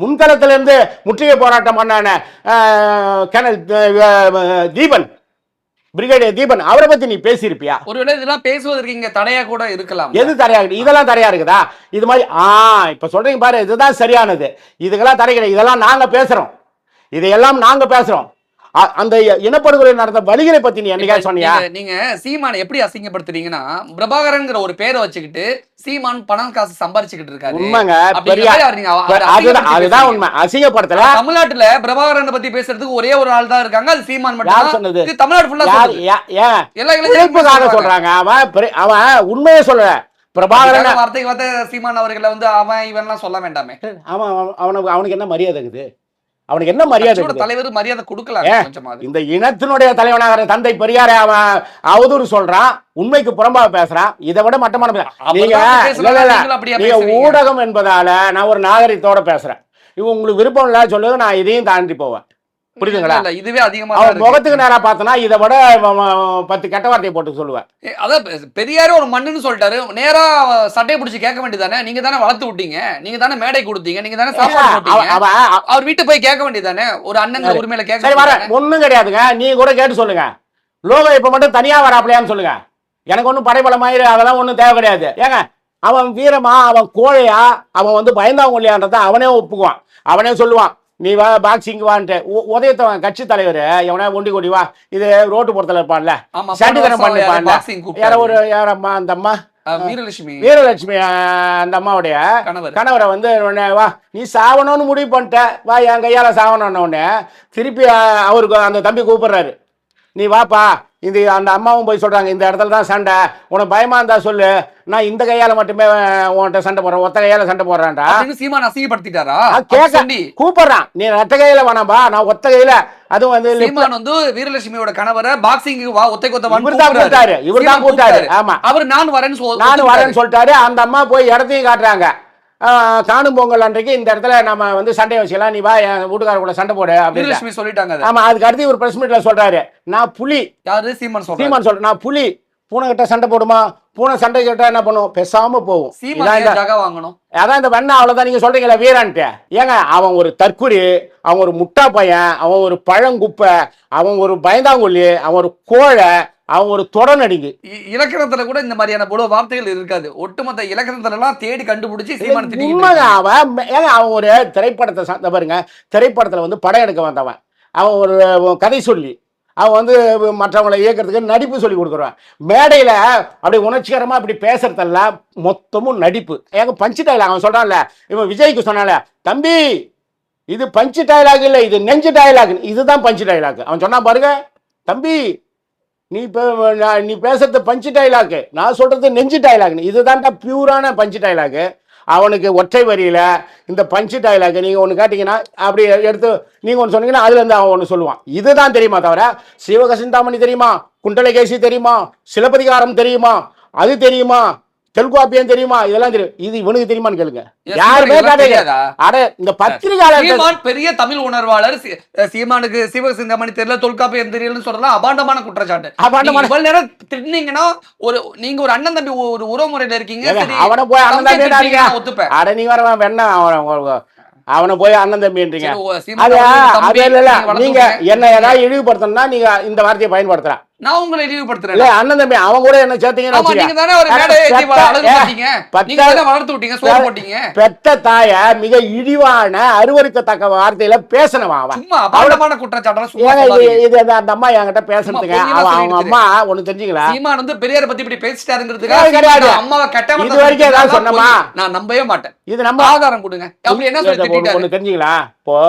முன்களத்திலிருந்து முற்றுகை போராட்டம் பண்ணான கர்னல் தீபன், பிரிகேடியர் தீபன், அவரை பத்தி நீ பேசியிருப்பியா? ஒருவேளை இதெல்லாம் பேசுவதற்கு இங்க தடையா கூட இருக்கலாம். எது தடையா இருக்கு? இதெல்லாம் தடையா இருக்குதா? இது மாதிரி இப்ப சொல்றீங்க பாரு, இதுதான் சரியானது. இதுக்கெல்லாம் தடை கிடையாது. இதெல்லாம் நாங்க பேசுறோம். இதையெல்லாம் நாங்க பேசுறோம். அந்த இனப்படுகொலை நடந்த வழிகளை பத்தி நீ என்னைக்கா சொன்னியா? நீங்க சீமான் எப்படி அசிங்கப்படுத்துறீங்கன்னா, பிரபாகரன் ஒரு பேரை வச்சுக்கிட்டு சீமான் பணம் காசு சம்பாரிச்சுக்கிட்டு இருக்காரு. உண்மைங்க, அதுதான் உண்மை. அசிங்கப்படுத்தல. தமிழ்நாட்டுல பிரபாகரன் பத்தி பேசுறதுக்கு ஒரே ஒரு ஆள் தான் இருக்காங்க, அது சீமான் மட்டும். சொன்னது தமிழ்நாடு ஃபுல்லா சொல்றாங்க. அவன் உண்மையை சொல்ல. பிரபாகரன் வார்த்தைக்கு வார்த்தை சீமான் அவர்களை அவன் இவன்லாம் சொல்ல வேண்டாமே. அவனுக்கு என்ன மரியாதை இருக்குது? அவனுக்கு என்ன மரியாதை? தலைவர் மரியாதை கொடுக்கலாம். இந்த இனத்தினுடைய தலைவனாக தந்தை பெரியாரை அவன் அவதூறு சொல்றான், உண்மைக்கு புறம்பாக பேசுறான். இதை விட மட்டமான நீங்க ஊடகம் என்பதால நான் ஒரு நாகரிகத்தோட பேசுறேன். இவங்க உங்களுக்கு விருப்பம் இல்ல சொல்லுங்க, நான் இதையும் தாண்டி போவேன். புரியுதுங்களா? இதுவே அதிகமா முகத்துக்கு நேரா பார்த்தனா இதை விட 10 கெட்ட வார்த்தையை போட்டு சொல்லுவேன். அதான் பெரியாரே ஒரு மண்ணுன்னு சொல்லிட்டாரு. நேரா சட்டையை பிடிச்சி கேட்க வேண்டியதானே? நீங்க தானே வளர்த்து விட்டீங்க, நீங்க தானே மேடை கொடுத்தீங்க, நீங்க தானே சாப்பாடு போட்டீங்க. அவர் வீட்டு போய் கேட்க வேண்டியதானே? ஒரு அண்ணன் உரிமையில கேட்க ஒண்ணும் கிடையாதுங்க. நீ கூட கேட்டு சொல்லுங்க. லோகோ இப்ப மட்டும் தனியா வராப்லையான்னு சொல்லுங்க. எனக்கு ஒன்றும் படைபலமாயிரு அதெல்லாம் ஒன்றும் தேவை கிடையாது. ஏங்க அவன் வீரமா, அவன் கோழையா, அவன் பயந்தாங்கொல்லியான்றத அவனே ஒப்புக்குவான். அவனே சொல்லுவான், நீ வா பாக்ஸிங் வான்ட்டு. உதயத்தவன் கட்சி தலைவர் எவனா ஒண்டி கொடி வா, இது ரோட்டு புறத்துல இருப்பான்ல, சண்டித்தனம் பண்ணிப்பான்ல. யாரம்மா அந்த அம்மா வீரலட்சுமி அந்த அம்மாவுடைய கணவரை வா நீ சாவணும்னு முடிவு பண்ணிட்ட, வா என் கையால சாவணும்னு உடனே திருப்பி அவருக்கு அந்த தம்பி கூப்பிடுறாரு, நீ வாப்பா. இது அந்த அம்மாவும் போய் சொல்றாங்க, இந்த இடத்துல தான் சண்டை, உனக்கு பயமா இருந்தா சொல்லு, நான் இந்த கையால மட்டுமே உன்கிட்ட சண்டை போடுறேன், ஒத்த கையால சண்டை போடுறான்டா. சீமான் அசிங்கப்படுத்திட்டாரா? கூப்பிடுறான், நீ ரெட்ட கையில வேணாம்பா, நான் ஒத்த கையில. அதுவும் சீமான் வீரலட்சுமியோட கணவரை பாக்ஸிங் வா ஒத்தை கொத்த இவர் தான் கூப்பிட்டாரு. ஆமா, அவர் நான் வரேன்னு சொல்லிட்டாரு. அந்த அம்மா போய் இடத்தையும் காட்டுறாங்க. காணும் பொங்கல் அன்றைக்கு இந்த இடத்துல நம்ம சண்டை வச்சுக்கலாம், நீ வா என் வீட்டுக்கார கூட சண்டை போடு அப்படின்னு சொல்லிட்டாங்க. ஆமா, அதுக்கு அடுத்து ஒரு பிரஸ் மீட்ல சொல்றாரு, நான் புலி. யாரு? சீமான் சொல்ற, நான் புலி. பூனை கிட்ட சண்டை போடுமா? பூனை சண்டை கிட்ட என்ன பண்ணும்? பேசாம போகும். அதான் இந்த வெண்ணா. அவ்வளவுதான். நீங்க சொல்றீங்களா வீரான்ட்டு? ஏங்க அவன் ஒரு தற்குறி, அவன் ஒரு முட்டா பையன், அவன் ஒரு பழங்குப்பை, அவன் ஒரு பயந்தாங்கொல்லி, அவன் ஒரு கோழை, அவன் ஒரு தொடநடிகை. இலக்கணத்துல கூட இந்த மாதிரியான போல வார்த்தைகள் இருக்காது. ஒட்டுமொத்த இலக்கணத்துல எல்லாம் தேடி கண்டுபிடிச்சு அவன் ஒரு திரைப்படத்தை பாருங்க, திரைப்படத்துல படம் எடுக்க வந்தவன், அவன் ஒரு கதை சொல்லி, அவன் மற்றவங்களை இயக்கிறதுக்கு நடிப்பு சொல்லி கொடுக்குறான். மேடையில அப்படி உணர்ச்சிகரமா அப்படி பேசுறதெல்லாம் மொத்தமும் நடிப்பு. ஏங்க பஞ்சு டைலாக் அவன் சொல்றான்ல, இவன் விஜய்க்கு சொன்னால, தம்பி இது பஞ்சு டைலாக் இல்ல, இது நெஞ்சு டைலாக், இதுதான் பஞ்சு டைலாக். அவன் சொன்னா பாருங்க, தம்பி நீ பேசுறது பஞ்சு டைலாக், நான் சொல்றது நெஞ்சு டைலாக், இதுதான்டா பியூரான பஞ்சு டைலாக். அவனுக்கு ஒற்றை வரியில இந்த பஞ்சு டைலாக் நீங்க ஒன்று கேட்டீங்கன்னா அப்படி எடுத்து நீங்க ஒன்று சொன்னீங்கன்னா அதுல இருந்து அவன் ஒன்று சொல்லுவான். இதுதான் தெரியுமா தவிர சிவகசிந்தாமணி தெரியுமா, குண்டலகேசி தெரியுமா, சிலப்பதிகாரம் தெரியுமா, அது தெரியுமா, தெலுங்காப்பியம் தெரியுமா, இதெல்லாம் தெரியும். இது இவனுக்கு தெரியுமான்னு கேளுங்க. யாருமே இந்த பத்திரிகையாளர் பெரிய தமிழ் உணர்வாளர் சீமானுக்கு சிவகசிந்தாமணி தெரியல, தொல்காப்பியம் தெரியலன்னு சொல்றதா அபாண்டமான குற்றச்சாட்டு. நேரம் திட்டினீங்கன்னா நீங்க ஒரு அண்ணன் தம்பி ஒரு உறவுமுறையில இருக்கீங்க, அவனை போய் அண்ணன் தம்பி ஒத்துப்பேன். அட நீ வர வேணா அவனை போய் அண்ணன் தம்பின்றீங்க. நீங்க என்ன ஏதாவது இழிவுபடுத்தணும்னா நீங்க இந்த வார்த்தையை பயன்படுத்தலாம். நான் உங்களை இழிவுபடுத்துறேன். இல்ல அண்ணன் தம்பி அவன் கூட என்ன சேர்த்தீங்கன்னு ஆமா, நீங்க தானே ஒரு மேடை ஏத்தி அழகு பார்த்தீங்க. நீங்க தானே வளர்த்து விட்டீங்க, சோறு போட்டீங்க. பெத்த தாய மிக இழிவான அருவருக்கத்தக்க வார்த்தையில பேசினவன் அவன். சும்மா அபாண்டமான குற்றச்சாட்டெல்லாம் சும்மா ஏங்க சொல்லாதீங்க. இது அந்த அம்மா என்கிட்ட பேசுறதுங்க அவங்க அம்மா ஒண்ணு தெரிஞ்சுங்களா? சீமான் வந்து பெரியாரை பத்தி இப்படி கிடையாது. பேசிட்டாருங்கிறதுக்காக அம்மாவை கெட்ட இது வரைக்கும் ஏதாவது சொன்னமா? நான் நம்பவே மாட்டேன். இது நம்ம ஆதாரம் கொடுங்க. அப்படி என்ன சொல்லி திட்டிட்டாரு? ஒண்ணு தெரிஞ்சுங்களா? இப்போ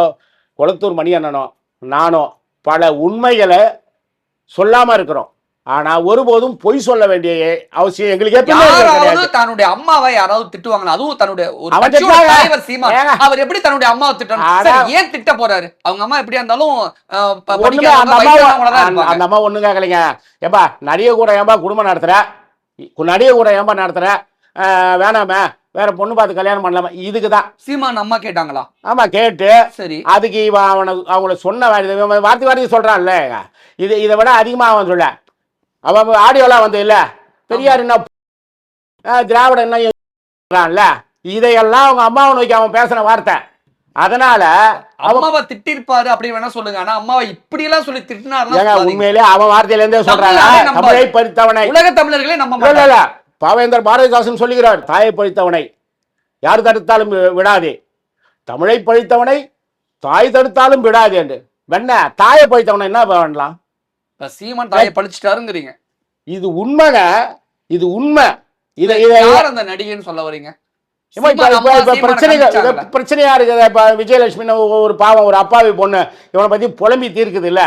கொளத்தூர் மணி அண்ணனும் நானும் பல உண்மைகளை சொல்லாம இருக்கிறோம். ஆனா ஒருபோதும் பொய் சொல்ல வேண்டிய அவசியம் எங்களுக்கு யாராவது தன்னுடைய அம்மாவை யாராவது திட்டுவாங்க, அதுவும் தன்னுடைய ஒரு தலைவர் சீமான் அவர் எப்படி தன்னுடைய அம்மாவை திட்டணும்? ஏன் திட்ட போறாரு? அவங்க அம்மா எப்படியா இருந்தாலும் அந்த அம்மா ஒண்ணும் கேட்கலைங்க. ஏப்பா நடிகை கூட ஏன்பா குடும்பம் நடத்துற, நடிகை கூட ஏன்பா நடத்துற, வேணாமே வேற பொண்ணு பார்த்து கல்யாணம் பண்ணலாமா, இதுக்குதான் சீமான் அம்மா கேட்டாங்களா? ஆமா கேட்டு சரி அதுக்கு இவன் அவங்கள சொன்ன வார்த்தை சொல்றான்ல, இதை விட அதிகமா அவன் சொல்ல அவன் ஆடியோலாம் வந்து இல்ல பெரியார் என்ன திராவிட என்ன இதையெல்லாம் அவங்க அம்மாவை நோக்கி அவன் பேசின வார்த்தை. அதனால அம்மாவை திட்டிருப்பாரு அப்படி வேணா சொல்லுங்க. ஆனா அம்மாவை இப்படி எல்லாம் சொல்லி திட்டினாருன்னா உண்மையிலே அவன் வார்த்தையில இருந்தே சொல்றாங்க தமிழை பறித்தவனை. உலக தமிழர்களே நம்ம இல்ல பாவேந்தர் பாரதிதாசன் சொல்லுகிறார், தாயை பழித்தவனை யார் தடுத்தாலும் விடாதே, தமிழை பழித்தவனை தாய் தடுத்தாலும் விடாது என்று. வெண்ண தாயை பழித்தவனை என்ன பண்ணலாம்? சீமான் தாயை பழிச்சிட்டாருங்கிறீங்க. இது உண்மைங்க, இது உண்மை. இதை யார் அந்த நடிகைன்னு சொல்ல வரீங்க? பிரச்சனையா இருக்குது. இப்ப விஜயலட்சுமி ஒரு பாவம் ஒரு அப்பாவி பொண்ணு, இவனை பத்தி புலம்பி தீர்க்குது இல்ல.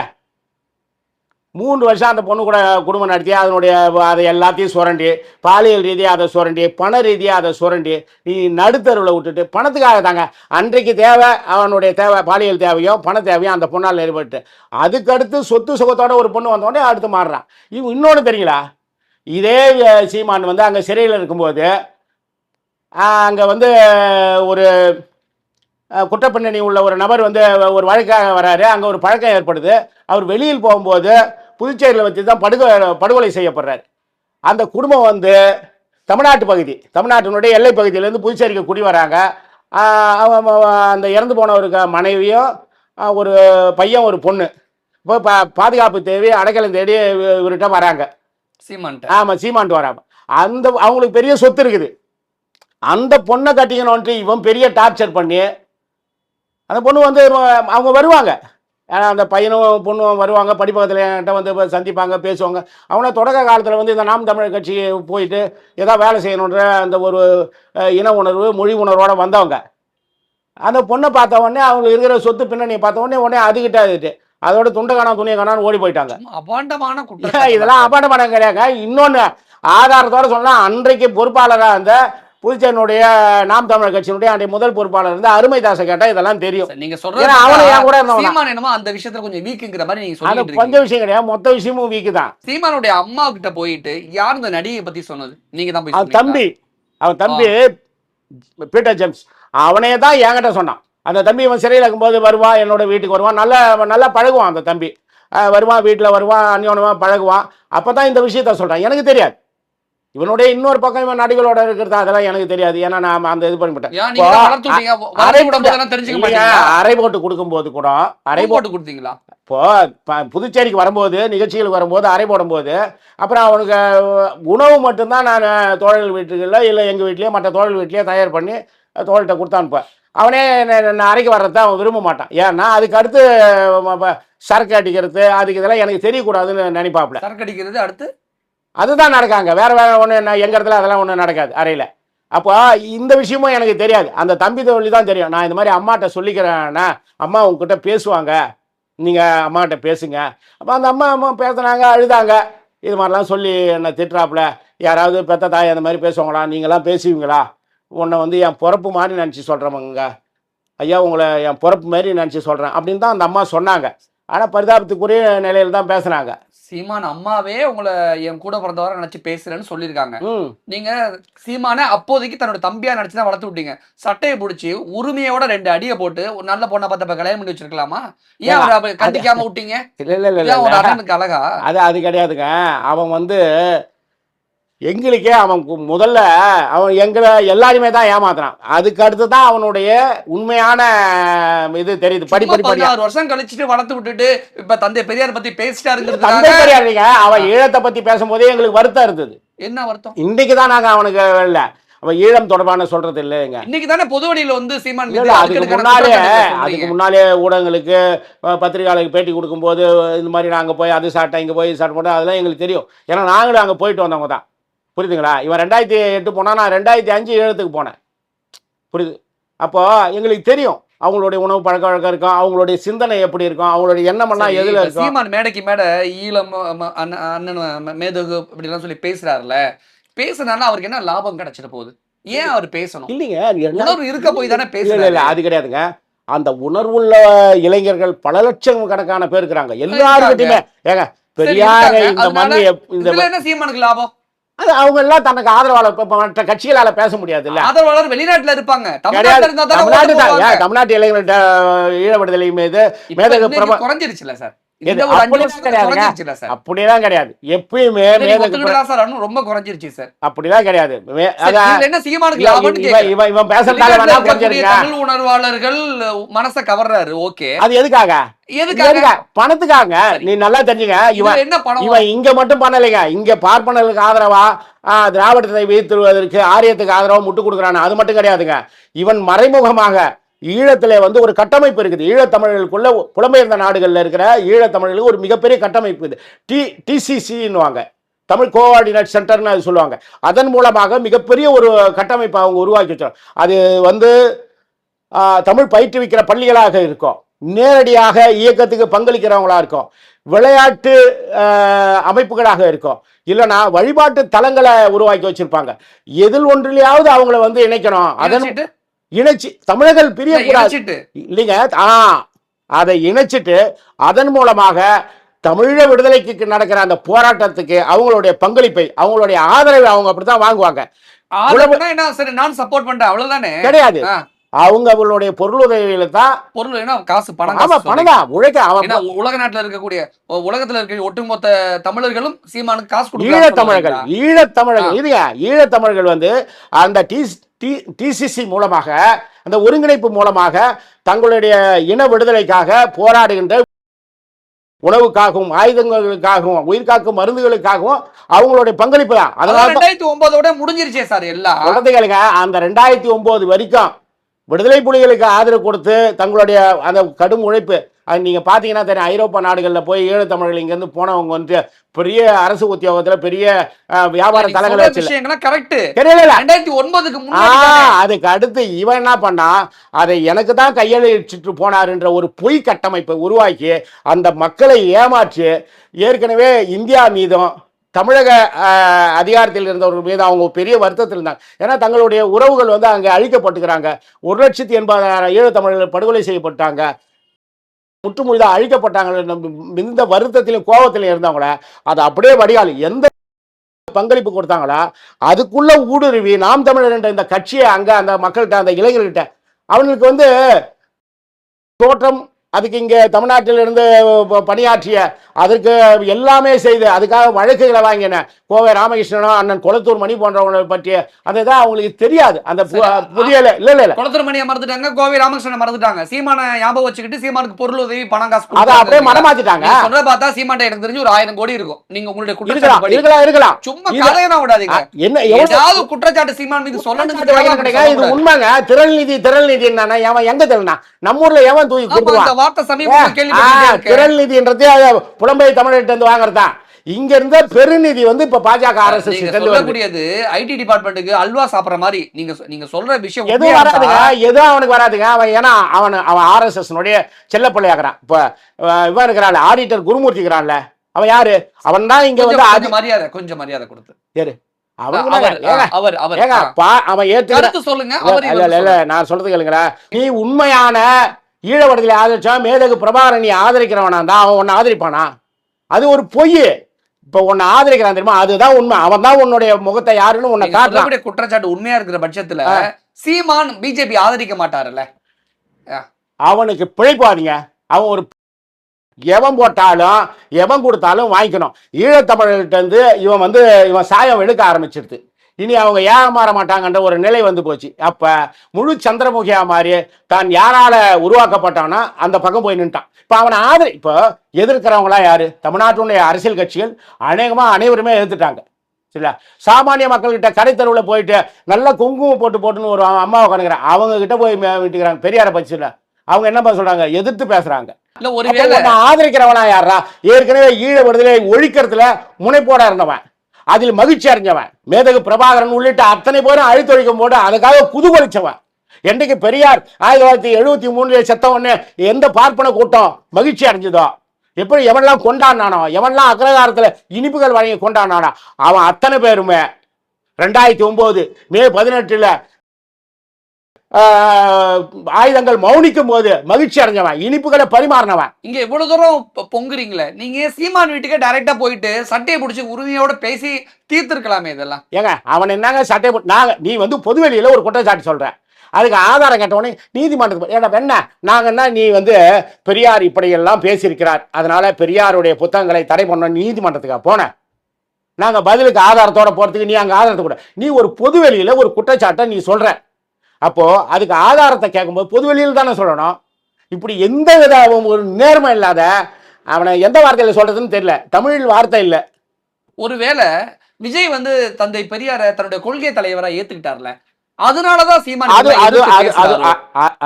3 வருஷம் அந்த பொண்ணு கூட குடும்பம் நடத்தி அதனுடைய அதை எல்லாத்தையும் சுரண்டி பாலியல் ரீதியாக அதை சுரண்டி பண ரீதியாக அதை சுரண்டி நீ நடுத்தருவில் விட்டுட்டு பணத்துக்காக தாங்க அன்றைக்கு தேவை, அவனுடைய தேவை பாலியல் தேவையோ பண தேவையோ அந்த பொண்ணால் ஏற்பட்டு அதுக்கடுத்து சொத்து சுகத்தோட ஒரு பொண்ணு வந்தோடனே அடுத்து மாறுறான். இன்னொன்று தெரியுங்களா? இதே சீமான் வந்து அங்கே சிறையில் இருக்கும்போது அங்கே வந்து ஒரு குற்றப்பின்னணி உள்ள ஒரு நபர் வந்து ஒரு வழக்காக வராரு. அங்கே ஒரு பழக்கம் ஏற்படுது. அவர் வெளியில் போகும்போது புதுச்சேரியில் வச்சு தான் படுகொலை செய்யப்படுறாரு. அந்த குடும்பம் வந்து தமிழ்நாட்டு பகுதி, தமிழ்நாட்டினுடைய எல்லை பகுதியிலேருந்து புதுச்சேரிக்கு குடி வராங்க. அந்த இறந்து போனவருக்கு மனைவியும் ஒரு பையன் ஒரு பொண்ணு. இப்போ பாதுகாப்பு தேவை அடைக்கலம் தேடி இவர்கிட்ட வராங்க. ஆமாம் சீமான்ட்டு வராங்க. அவங்களுக்கு பெரிய சொத்து இருக்குது. அந்த பொண்ணை கட்டிக்கணும்ன்ட்டு இவன் பெரிய டார்ச்சர் பண்ணி அந்த பொண்ணு வந்து அவங்க வருவாங்க. ஏன்னா அந்த பையனும் பொண்ணும் வருவாங்க, படிப்பகத்தில் என்கிட்ட வந்து சந்திப்பாங்க, பேசுவாங்க. அவனை தொடக்க காலத்தில் வந்து இந்த நாம் தமிழர் கட்சி போயிட்டு ஏதாவது வேலை செய்யணுன்ற அந்த ஒரு இன உணர்வு மொழி உணர்வோடு வந்தவங்க. அந்த பொண்ணை பார்த்த உடனே அவங்களுக்கு இருக்கிற சொத்து பின்னணியை பார்த்த உடனே அதுக்கிட்ட ஆகிட்டு அதோட துண்டை காணா துணியை காணான்னு ஓடி போயிட்டாங்க. அபாண்டமான இதெல்லாம் அபாண்டமான கிடையாது. இன்னொன்று ஆதாரத்தோடு சொன்னால் அன்றைக்கு பொறுப்பாளராக அந்த புதுச்சேரியினுடைய நாம் தமிழர் கட்சியினுடைய அன்றைய முதல் பொறுப்பாளர் இருந்து அருமைதாசை கேட்டா இதெல்லாம் தெரியும். நீங்க சொல்றது அவனை ஏன் கூட அந்த விஷயத்துல கொஞ்சம் வீக்குங்கிற மாதிரி நீங்க சொல்லிட்டு கொஞ்சம் விஷயம் கிடையாது, மொத்த விஷயமும் வீக்கு தான். சீமானுடைய அம்மா கிட்ட போயிட்டு யார் இந்த நடிகை பத்தி சொன்னது? நீங்க தான் போய் தம்பி, அவன் தம்பி பீட்டர் ஜேம்ஸ் அவனே தான் என்கிட்ட சொன்னான். அந்த தம்பி இவன் சிறையில் இருக்கும்போது வருவான், என்னோட வீட்டுக்கு வருவான், நல்லா பழகுவான். அந்த தம்பி வருவான், வீட்டில் வருவான், அந்யோனமா பழகுவான். அப்பதான் இந்த விஷயத்த சொல்றான். எனக்கு தெரியாது. இவனுடைய இன்னொரு பக்கம் இவன் நடிகளோட இருக்கிறது அதெல்லாம் எனக்கு தெரியாது. ஏன்னா நான் அந்த இது பண்ணிவிட்டேன். அரை போட்டு கொடுக்கும்போது கூட அரை போட்டு கொடுத்தீங்களா? இப்போ புதுச்சேரிக்கு வரும்போது நிகழ்ச்சிகளுக்கு வரும்போது அரை போடும்போது அப்புறம் அவனுக்கு உணவு மட்டும்தான் நான் தோழர்கள் வீட்டுகளில் இல்லை எங்கள் வீட்லேயே மற்ற தோழல் வீட்லேயே தயார் பண்ணி தோழல்கிட்ட கொடுத்தான்ப்பேன். அவனே நான் அரைக்கு வர்றத அவன் விரும்ப மாட்டான். ஏன்னா அதுக்கு அடுத்து சரக்கு அடிக்கிறது அதுக்கு இதெல்லாம் எனக்கு தெரியக்கூடாதுன்னு நினைப்பாப்புல. சரக்கு அடிக்கிறது அடுத்து அதுதான் நடக்காங்க. வேற ஒன்று எங்கள் இடத்துல அதெல்லாம் ஒன்றும் நடக்காது அறையில். அப்போ இந்த விஷயமும் எனக்கு தெரியாது. அந்த தம்பி தோழி தான் தெரியும். நான் இந்த மாதிரி அம்மாட்ட சொல்லிக்கிறேன்னா அம்மா உங்ககிட்ட பேசுவாங்க, நீங்கள் அம்மாகிட்ட பேசுங்க. அப்போ அந்த அம்மா பேசுனாங்க, அழுதாங்க. இது மாதிரிலாம் சொல்லி என்னை திட்டுறாப்புல. யாராவது பெத்த தாய் அந்த மாதிரி பேசுவாங்களா? நீங்களாம் பேசுவீங்களா? உன்னை வந்து என் பிறப்பு மாதிரி நினச்சி சொல்கிறவங்க ஐயா, உங்களை என் பிறப்பு மாதிரி நினச்சி சொல்கிறேன் அப்படின்னு தான் அந்த அம்மா சொன்னாங்க. ஆனால் பரிதாபத்துக்குரிய நிலையில் தான் பேசுனாங்க. சீமான் அம்மாவே உங்களை என் கூட பிறந்தவரை நினைச்சு பேசுறேன்னு சொல்லியிருக்காங்க. நீங்க சீமான அப்போதைக்கு தன்னோட தம்பியா நினைச்சுதான் வளர்த்து விட்டீங்க. சட்டையை பிடிச்சி உரிமையோட 2 அடியை போட்டு ஒரு நல்ல பொண்ணை பார்த்த கல்யாணம் பண்ணி வச்சிருக்கலாமா? ஏன் அவரை கண்டிக்காம விட்டீங்க? இல்ல அழகா அது கிடையாதுங்க. அவன் வந்து எங்களுக்கே அவன் முதல்ல அவன் எங்களை எல்லாருமே தான் ஏமாத்துறான். அதுக்கு அடுத்து தான் அவனுடைய உண்மையான இது தெரியுது. படிப்படி 16 வருஷம் கழிச்சுட்டு வளர்த்து விட்டுட்டு இப்ப தந்தை பெரியார் பத்தி தந்தை பேசிட்டாருங்கிறது பெரியார் இல்லைங்க, அவன் ஈழத்தை பத்தி பேசும்போதே எங்களுக்கு வருத்தம் இருந்தது. என்ன வருத்தம்? இன்னைக்கு தான் நாங்க அவனுக்கு இல்ல அவன் ஈழம் தொடர்பான சொல்றது இல்லைங்க. இன்னைக்கு தானே பொது வழியில வந்து சீமான் மீது அதுக்கு அடுக்கடுக்கான முன்னாலே குற்றச்சாட்டுகளை சொல்றீங்க. ஊடகங்களுக்கு பத்திரிகையாளருக்கு பேட்டி கொடுக்கும்போது இந்த மாதிரி நாங்கள் போய் அது சாப்பிட்டேன் இங்கே போய் சாப்பிட்டு போட்டோம் அதெல்லாம் எங்களுக்கு தெரியும். ஏன்னா நாங்களும் அங்கே போயிட்டு வந்தவங்க தான். புரியுதுங்களா? இவன் 2008 போனால் நான் 2005 ஈழத்துக்கு போனேன். புரியுது? அப்போ எங்களுக்கு தெரியும் அவங்களுடைய உணவு பழக்க வழக்கம் இருக்கும், அவங்களுடைய சிந்தனை எப்படி இருக்கும், அவங்களுடைய எண்ணமெல்லாம் எதுல இருக்கும். சீமான் மேடைக்கு மேடை ஈழம் அண்ணன் மேதகு இப்படிலாம் சொல்லி பேசுறாருல, பேசுனால அவருக்கு என்ன லாபம் கிடைச்சிட போகுது? ஏன் அவர் பேசணும்? இல்லைங்க, உணர்வு இருக்க போய் தானே இல்ல பேசுறாரு. அது கிடையாதுங்க. அந்த உணர்வுள்ள இளைஞர்கள் பல லட்சம் கணக்கான பேர் இருக்கிறாங்க எல்லாருக்கிட்டையுமே. ஏங்க பெரியார இந்த மண் இதுல என்ன சீமானுக்கு லாபம்? அது அவங்க எல்லாம் தனக்கு ஆதரவாளர் மற்ற கட்சிகளால பேச முடியாது இல்ல. ஆதரவாளர் வெளிநாட்டுல இருப்பாங்க, தமிழ்நாட்டு இளைஞர்கள்ட்ட ஈழ விடுதலை மீது மேதகு பிரபா குறைஞ்சிருச்சுல சார். அப்படியெல்லாம் கிடையாது. எப்பயுமே ரொம்ப குறைஞ்சிருச்சு சார். அப்படிலாம் கிடையாது. என்ன சீமானுக்கு லாபம்? இவன் பேசுறதால வேணா குறைஞ்சிருக்கா? தமிழ் உணர்வாளர்கள் மனச கவர்றாரு. ஓகே, அது எதுக்காக? பணத்துக்காக. நீ நல்லா தெரிஞ்சுங்க, இவன் என்ன பணம்? இவன் இங்க மட்டும் பண்ணலைங்க, இங்க பார்ப்பனர்களுக்கு ஆதரவா திராவிடத்தை வீழ்த்துவதற்கு ஆரியத்துக்கு ஆதரவா முட்டு கொடுக்குறான். அது மட்டும் கிடையாதுங்க. இவன் மறைமுகமாக ஈழத்துல வந்து ஒரு கட்டமைப்பு இருக்குது. ஈழத்தமிழர்களுக்குள்ள புலம்பெயர்ந்த நாடுகள்ல இருக்கிற ஈழத்தமிழர்களுக்கு ஒரு மிகப்பெரிய கட்டமைப்பு இது. டிசிசின்னுவாங்க, தமிழ் கோஆர்டினேட் சென்டர்னு அது சொல்லுவாங்க. அதன் மூலமாக மிகப்பெரிய ஒரு கட்டமைப்பை அவங்க உருவாக்கி வச்சாங்க. அது வந்து தமிழ் பயிற்றுவிக்கிற பள்ளிகளாக இருக்கும், நேரடியாக இயக்கத்துக்கு பங்களிக்கிறவங்களா இருக்கும், விளையாட்டு அமைப்புகளாக இருக்கும், இல்லைன்னா வழிபாட்டு தலங்களை உருவாக்கி வச்சிருப்பாங்க. எதில் ஒன்றிலேயாவது அவங்கள வந்து இணைக்கணும். அதன் இணைச்சு தமிழர்கள் பிரியக்கூடாது இல்லைங்க. அதை இணைச்சிட்டு அதன் மூலமாக தமிழ விடுதலைக்கு நடக்கிற அந்த போராட்டத்துக்கு அவங்களுடைய பங்களிப்பை, அவங்களுடைய ஆதரவை அவங்க அப்படித்தான் வாங்குவாங்க. நான் சப்போர்ட் பண்றேன் அவ்வளவுதானே கிடையாது. அவங்க அவங்களுடைய பொருளுதவியில தான். பொருள் என்ன? காசு, பணம். பணம் தான் உழைக்க. உலக நாட்டுல இருக்கக்கூடிய உலகத்துல இருக்க ஒட்டுமொத்த தமிழர்களும் சீமானுக்கு காசு கொடுக்க. ஈழத்தமிழர்கள் இதுங்க, ஈழத்தமிழர்கள் வந்து அந்த டிசிசி மூலமாக, அந்த ஒருங்கிணைப்பு மூலமாக தங்களுடைய இன விடுதலைக்காக போராடுகின்ற உணவுக்காகவும் ஆயுதங்களுக்காகவும் உயிர்காக்கும் மருந்துகளுக்காகவும் அவங்களுடைய பங்களிப்பு தான். அதனால 2009 முடிஞ்சிருச்சே சார் எல்லாம். குழந்தைகளுங்க அந்த 2009 வரைக்கும் விடுதலை புலிகளுக்கு ஆதரவு கொடுத்து தங்களுடைய அந்த கடும் உழைப்பு, அது நீங்க பாத்தீங்கன்னா தெரியும். ஐரோப்பா நாடுகளில் போய் ஈழத்தமிழர்கள் இங்க இருந்து போனவங்க வந்து பெரிய அரசு உத்தியோகத்துல பெரிய வியாபார தலங்களை அதுக்கு அடுத்து இவன் என்ன பண்ணா, அதை எனக்கு தான் கையெழுச்சிட்டு போனாருன்ற ஒரு பொய் கட்டமைப்பை உருவாக்கி அந்த மக்களை ஏமாற்றி, ஏற்கனவே இந்தியா மீதும் தமிழக அதிகாரத்தில் இருந்தவர்கள் மீது அவங்க பெரிய வருத்தத்தில் இருந்தாங்க. ஏன்னா தங்களுடைய உறவுகள் வந்து அங்கே அழிக்கப்பட்டுக்கிறாங்க. 1,80,000 ஈழத்தமிழர்கள் படுகொலை செய்யப்பட்டாங்க, முற்றுமுழுதாக அழிக்கப்பட்டாங்க. இந்த வருத்தத்திலும் கோபத்திலும் இருந்தவங்கள அதை அப்படியே வடிகால் எந்த பங்களிப்பு கொடுத்தாங்களா அதுக்குள்ள ஊடுருவி நாம் தமிழர் என்ற இந்த கட்சியை அங்கே அந்த மக்கள்கிட்ட, அந்த இளைஞர்கிட்ட அவங்களுக்கு வந்து தோற்றம், அதுக்கு இங்கே தமிழ்நாட்டில் இருந்து பணியாற்றிய, அதற்கு எல்லாமே செய்து அதுக்காக வழக்குகளை வாங்கின கோவை ராமகிருஷ்ணனும் அண்ணன் கொளத்தூர் மணி போன்றவங்களை பற்றிய அதுதான் அவங்களுக்கு தெரியாது. அந்த புதிய இல்ல கொளத்தூர் மணியை மறந்துட்டாங்க, கோவை ராமகிருஷ்ணன் மறந்துட்டாங்க. சீமான ஞாபகம் வச்சுக்கிட்டு சீமானுக்கு பொருள் உதவி பணம் காசு அதை அப்படியே மனமாத்திட்டாங்க. சொல்ற பார்த்தா சீமான் எனக்கு தெரிஞ்சு ஒரு 1000 கோடி இருக்கும். நீங்க உங்களுடைய இருக்கலாம் சும்மா கதையெல்லாம் விடாதீங்க. என்ன ஏதாவது குற்றச்சாட்டு சீமான் மீது சொல்லணும். இது உண்மைங்க. திரள் நிதி என்னன்னா எவன் எங்க திரள்னா நம்ம ஊர்ல எவன் தூக்கி கொடுத்துருவான். திரள் நிதின்றது புலம்பெயர் தமிழர்கிட்ட இருந்து வாங்குறதான். இங்க இருந்த பெருநிதி வந்து இப்ப பாஜக RSS சொல்லக்கூடியது ஐடி டிபார்ட்மெண்ட்டுக்கு அல்வா சாப்பிடுற மாதிரி நீங்க சொல்ற விஷயம் எதுவும் வராதுங்க. எதுவும் அவனுக்கு வராதுங்க. அவன் ஏன்னா அவன் RSS செல்ல பிள்ளையாக்குறான். இப்ப இவன் இருக்கிறான் ஆடிட்டர் குருமூர்த்தி இருக்கிறான்ல, அவன் யாரு? அவன் தான் இங்க வந்து கொஞ்சம் மரியாதை கொடுத்து யாரு நான் சொல்றது கேளுங்க. நீ உண்மையான ஈழ விடுதலை ஆதரிச்சா மேதகு பிரபாகரன் நீ ஆதரிக்கிறவனா தான் அவன் உன்னை ஆதரிப்பானா? அது ஒரு பொய். இப்ப உன்னை ஆதரிக்கிறான் தெரியுமா, அதுதான் உண்மை. அவன் தான் உன்னுடைய முகத்தை யாருன்னு உன்னை காட்டுற குற்றச்சாட்டு உண்மையா இருக்கிற பட்சத்துல சீமான் பிஜேபி ஆதரிக்க மாட்டாருல்ல, அவனுக்கு பிழைப்பாதீங்க. அவன் ஒரு எவன் போட்டாலும் எவன் கொடுத்தாலும் வாங்கிக்கணும். ஈழத்தமிழர்கிட்ட இருந்து இவன் சாயம் எடுக்க ஆரம்பிச்சிருது. இனி அவங்க ஏமாற மாட்டாங்கன்ற ஒரு நிலை வந்து போச்சு. அப்ப முழு சந்திரமுகியா மாதிரி தான் யாரால உருவாக்கப்பட்டான்னா அந்த பக்கம் போய் நின்ட்டான். இப்ப அவனை இப்போ எதிர்க்கிறவங்களா யாரு? தமிழ்நாட்டினுடைய அரசியல் கட்சிகள் அநேகமா அனைவருமே எதிர்த்துட்டாங்க. சரிங்களா? சாமானிய மக்கள்கிட்ட கடைத்தருவில் போயிட்டு நல்ல குங்குமம் போட்டுன்னு ஒரு அம்மா உட்காந்துக்கிறாங்க. அவங்க கிட்ட போய் விட்டுக்கிறாங்க பெரியாரை பட்சியில். அவங்க என்ன சொல்றாங்க? எதிர்த்து பேசுறாங்க. ஆதரிக்கிறவனா யாரா? ஏற்கனவே ஈழ விடுதலை ஒழிக்கிறதுல முனைப்போட இருந்தவன், அதில் மகிழ்ச்சி அறிஞ்சவன், மேதகு பிரபாகரன் உள்ளிட்ட அத்தனை பேரும் அழித்தொழிக்கும் போது அதுக்காக குதூகலிச்சவன். என்றைக்கு பெரியார் 1973 செத்தவொன்னே எந்த பார்ப்பன கூட்டம் மகிழ்ச்சி அடைஞ்சதோ, எப்படி எவன்லாம் கொண்டாடினானோ, எவன்லாம் அக்ரகாரத்தில் இனிப்புகள் வழங்கி கொண்டாடினானோ, அவன் அத்தனை பேருமே 2009 மே 18 ஆயுதங்கள் மௌனிக்கும் போது மகிழ்ச்சி அடைஞ்சவன், இனிப்புகளை பரிமாறினவன். இங்க எவ்வளவு தூரம் பொங்குறீங்களே, நீங்க சீமான் வீட்டுக்கே டைரக்டா போயிட்டு சட்டையை பிடிச்சி உரிமையோட பேசி தீர்த்திருக்கலாமே இதெல்லாம். ஏங்க அவன் என்னங்க சட்டை நீ பொதுவெளியில ஒரு குற்றச்சாட்டு சொல்ற, அதுக்கு ஆதாரம் கேட்டவொடனே நீதிமன்றத்துக்கு என்ன நீ பெரியார் இப்படியெல்லாம் பேசியிருக்கிறார், அதனால பெரியாருடைய புத்தகங்களை தடை பண்ண நீதிமன்றத்துக்காக போன. நாங்க பதிலுக்கு ஆதாரத்தோட போறதுக்கு நீ அங்க ஆதாரத்தை கூட, நீ ஒரு பொதுவெளியில ஒரு குற்றச்சாட்டை நீ சொல்ற, அப்போ அதுக்கு ஆதாரத்தை கேட்கும்போது பொதுவெளியில் தானே சொல்லணும். இப்படி எந்த வித ஒரு நேர்மை இல்லாத அவனை எந்த வார்த்தையில சொல்றதுன்னு தெரியல, தமிழ் வார்த்தை இல்லை. ஒருவேளை விஜய் தந்தை பெரியார தன்னுடைய கொள்கை தலைவரா ஏத்துக்கிட்டார்ல, அதனாலதான் சீமான்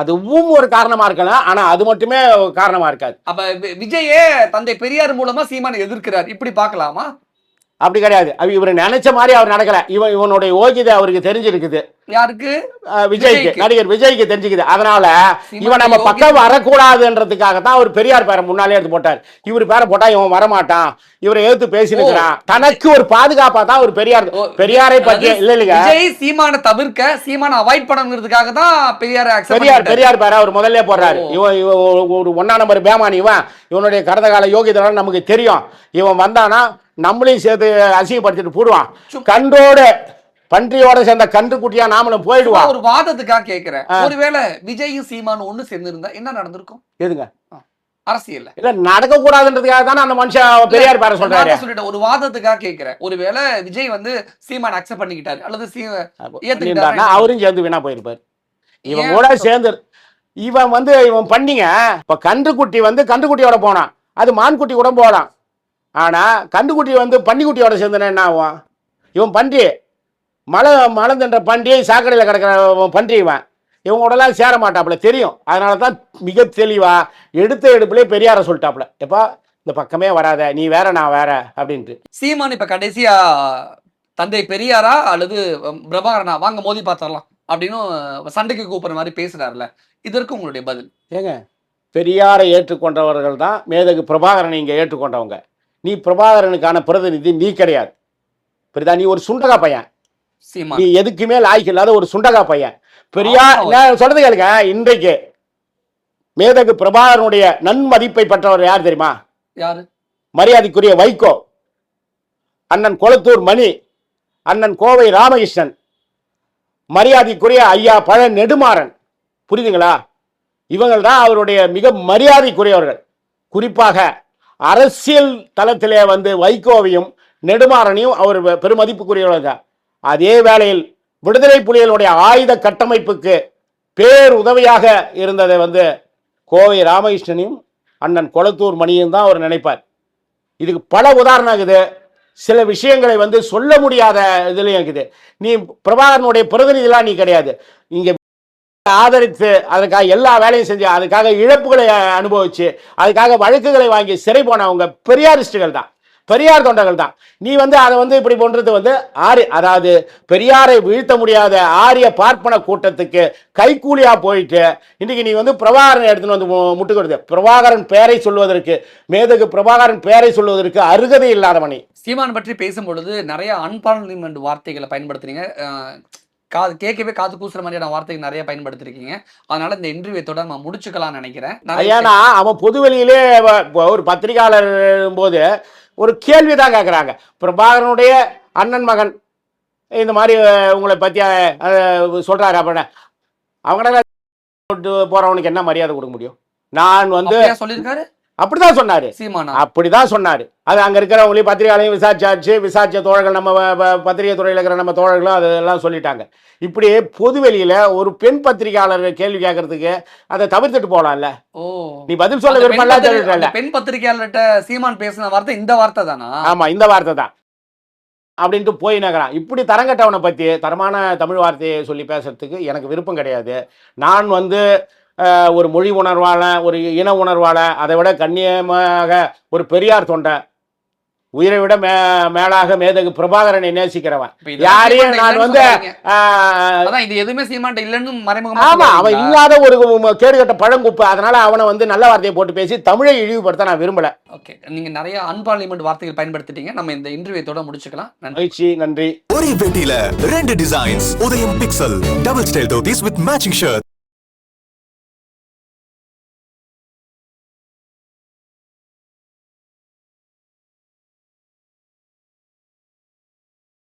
அதுவும் ஒரு காரணமா இருக்கலாம். ஆனா அது மட்டுமே காரணமா இருக்காது. அப்ப விஜயே தந்தை பெரியார் மூலமா சீமான் எதிர்க்கிறார், இப்படி பார்க்கலாமா? அப்படி கிடையாது. இவர் நினைச்ச மாதிரி அவர் நடக்கல. இவனுடைய யோகிதை அவருக்கு தெரிஞ்சிருக்குது. யாருக்கு? விஜய்க்கு, நடிகர் விஜய்க்கு தெரிஞ்சுக்குது. அதனால இவன் நம்ம பக்கம் வரக்கூடாதுன்றதுக்காக தான் அவர் பெரியார் பேரை முன்னாலே எடுத்து போட்டார். இவர் பேரை போட்டா இவன் வரமாட்டான், இவரை எடுத்து பேசினுக்கிறான், தனக்கு ஒரு பாதுகாப்பா தான் ஒரு பெரியாரை பற்றி இல்லைங்க. விஜய் சீமான தவிர்க்க, சீமான அவாய்ட் பண்ணணுங்கிறதுக்காக தான் பெரியார் பேரை அவர் முதல்ல போடுறாரு. இவன் ஒரு 1ஆம் நம்பர் பேமானி, இவனுடைய கடந்த கால யோகிதை நமக்கு தெரியும். இவன் வந்தானா நம்மளையும் சேர்த்து அசிங்கப்படுத்திட்டு போடுவான். கண்டோட பன்றியோட சேர்ந்த கன்று குட்டியா நாமளும் போயிடுவான். ஒரு வாதத்துக்காக கேட்கிறேன், ஒருவேளை விஜயும் சீமானும் ஒண்ணு சேர்ந்து இருந்தா என்ன நடந்திருக்கும்? எதுங்க? அரசியல் இல்ல நடக்க கூடாதுன்றதுக்காக தானே அந்த மனுஷன் பெரியார் பேரை சொல்றாரு. சொல்லிட்டு ஒரு வாதத்துக்காக கேட்கிறேன், ஒருவேளை விஜய் சீமான் அக்செப்ட் பண்ணிக்கிட்டாரு அல்லது ஏத்துக்கிட்டாரு, அவரும் சேர்ந்து வீணா போயிருப்பாரு. இவன் கூட சேர்ந்து இவன் பண்ணிங்க. இப்ப கன்றுக்குட்டி கன்றுக்குட்டியோட போனான், அது மான்குட்டி கூட போலாம். ஆனா கன்றுக்குட்டி பன்னிக்குட்டியோட சேர்ந்தனா என்ன ஆகும்? இவன் பன்றி மலர்ந்துன்ற பன்றி, சாக்கடையில் கிடக்கிற பன்றி, இவங்களோடலாம் சேர மாட்டாப்புல தெரியும். அதனால தான் மிக தெளிவா எடுத்த எடுப்புலேயே பெரியார சொல்லிட்டாப்புல, எப்பா இந்த பக்கமே வராத, நீ வேற நான் வேற அப்படின்ட்டு. சீமான் இப்ப கடைசியா தந்தை பெரியாரா அல்லது பிரபாகரனா வாங்க மோதி பார்த்தரலாம் அப்படின்னு சண்டைக்கு கூப்பிடுற மாதிரி பேசுறாருல, இதற்கு உங்களுடைய பதில்? ஏங்க, பெரியாரை ஏற்றுக்கொண்டவர்கள் தான் மேதகு பிரபாகரனை இங்க ஏற்றுக்கொண்டவங்க. நீ பிரபாகரனுக்கான பிரதிநிதி நீ கிடையாது. நீ ஒரு சுண்டகா பையன், நீ எதுக்குமே லாய்க்கு இல்லாத ஒரு சுண்டகா பையன். பெரியார் சொல்றது கேளுங்க, இன்றைக்கு மேதகு பிரபாகரனுடைய நன்மதிப்பை பெற்றவர் யார் தெரியுமா? யாரு? மரியாதைக்குரிய வைகோ, அண்ணன் கொளத்தூர் மணி, அண்ணன் கோவை ராமகிருஷ்ணன், மரியாதைக்குரிய ஐயா பழ நெடுமாறன். புரியுதுங்களா? இவங்கள் தான் அவருடைய மிக மரியாதைக்குரியவர்கள். குறிப்பாக அரசியல் தளத்திலே வைகோவையும் நெடுமாறனையும் அவர் பெருமதிப்புக்குரியவர்கள். அதே வேளையில் விடுதலை புலிகளுடைய ஆயுத கட்டமைப்புக்கு பேர் உதவியாக இருந்ததை கோவை ராமகிருஷ்ணனையும் அண்ணன் கொளத்தூர் மணியும் தான் அவர் நினைப்பார். இதுக்கு பல உதாரணம் இருக்குது. சில விஷயங்களை சொல்ல முடியாத இதுலையும் இருக்குது. நீ பிரபாகரனுடைய பிரதிநிதிலாம் நீ கிடையாது. இங்க ஆதரித்து அதுக்காக எல்லா வேலையும் செஞ்சு அதுக்காக இழப்புகளை அனுபவிச்சு அதுக்காக வழக்குகளை வாங்கி சிறை போனவங்க பெரியாரிஸ்டுகள் தான், பெரியார் தொண்டர்கள் தான். நீ அதை இப்படி பண்றது அதாவது பெரியாரை வீழ்த்த முடியாத ஆரிய பார்ப்பன கூட்டத்துக்கு கைக்கூலியா போயிட்டு இன்னைக்கு நீ பிரபாகரன் எடுத்துன்னு முட்டுக்கிறது. பிரபாகரன் பேரை சொல்வதற்கு, மேதகு பிரபாகரன் பேரை சொல்வதற்கு அருகதை இல்லாதவனி. சீமான் பற்றி பேசும்பொழுது நிறைய அன்பார்லிமெண்ட் வார்த்தைகளை பயன்படுத்துறீங்க, கேட்கவே காது கூசுற மாதிரியான வார்த்தைகள் நிறைய பயன்படுத்திருக்கீங்க. அதனால இந்த இன்டர்வியூ நம்ம முடிச்சுக்கலாம்னு நினைக்கிறேன். ஏன்னா அவன் பொதுவெளியிலே ஒரு பத்திரிகையாளர் போது ஒரு கேள்விதான் கேட்குறாங்க, பிரபாகரனுடைய அண்ணன் மகன் இந்த மாதிரி உங்களை பற்றி சொல்கிறாரு அப்படின்னா அவங்களால போகிறவனுக்கு என்ன மரியாதை கொடுக்க முடியும்? நான் சொல்லியிருக்காரு. அப்படிதான் சொன்னாரு சீமானா? அப்படிதான் சொன்னாரு. அது அங்க இருக்கிறவங்களையும் பத்திரிகையாளையும் விசாரிச்ச தோழர்கள், நம்ம பத்திரிகை துறையில் இருக்கிற நம்ம தோழர்களும் அதெல்லாம் சொல்லிட்டாங்க. இப்படி பொது வெளியில ஒரு பெண் பத்திரிகையாளர் கேள்வி கேட்கறதுக்கு அதை தவிர்த்துட்டு போலாம்ல. ஓ, நீ பதில் சொல்ல விரும்பல. பெண் பத்திரிகையாளர்கிட்ட சீமான் பேசின வார்த்தை இந்த வார்த்தை தானா? ஆமா, இந்த வார்த்தை தான் அப்படின்ட்டு போய் நகரான். இப்படி தரங்கட்டவனை பத்தி தரமான தமிழ் வார்த்தையை சொல்லி பேசுறதுக்கு எனக்கு விருப்பம் கிடையாது. நான் வந்து ஒரு மொழி உணர்வாளன், ஒரு இன உணர்வாளன், அதை விட கண்ணியமாக ஒரு பெரியார் தொண்டை, உயிரை விட மேலாக மேதகு பிரபாகரனை நேசிக்கிறவன். யாரையும் நான் வந்து இது எதுவுமே சீமான் இல்லைன்னு மறைமுகமா. ஆமா, அவன் இல்லாத ஒரு கேடுகட்ட பழங்குப்பு. அதனால அவனை வந்து நல்ல வார்த்தையை போட்டு பேசி தமிழை இழிவுபடுத்த நான் விரும்பல. ஓகே, நீங்க நிறைய அன்பார்லிமெண்ட் வார்த்தைகள் பயன்படுத்திட்டீங்க. நம்ம இந்த இன்டர்வியூத்தோட முடிச்சுக்கலாம். நன்றி. ஒரே பெட்டியில 2 டிசைன்ஸ். உதயம் pixel double style dhotis with matching shirt.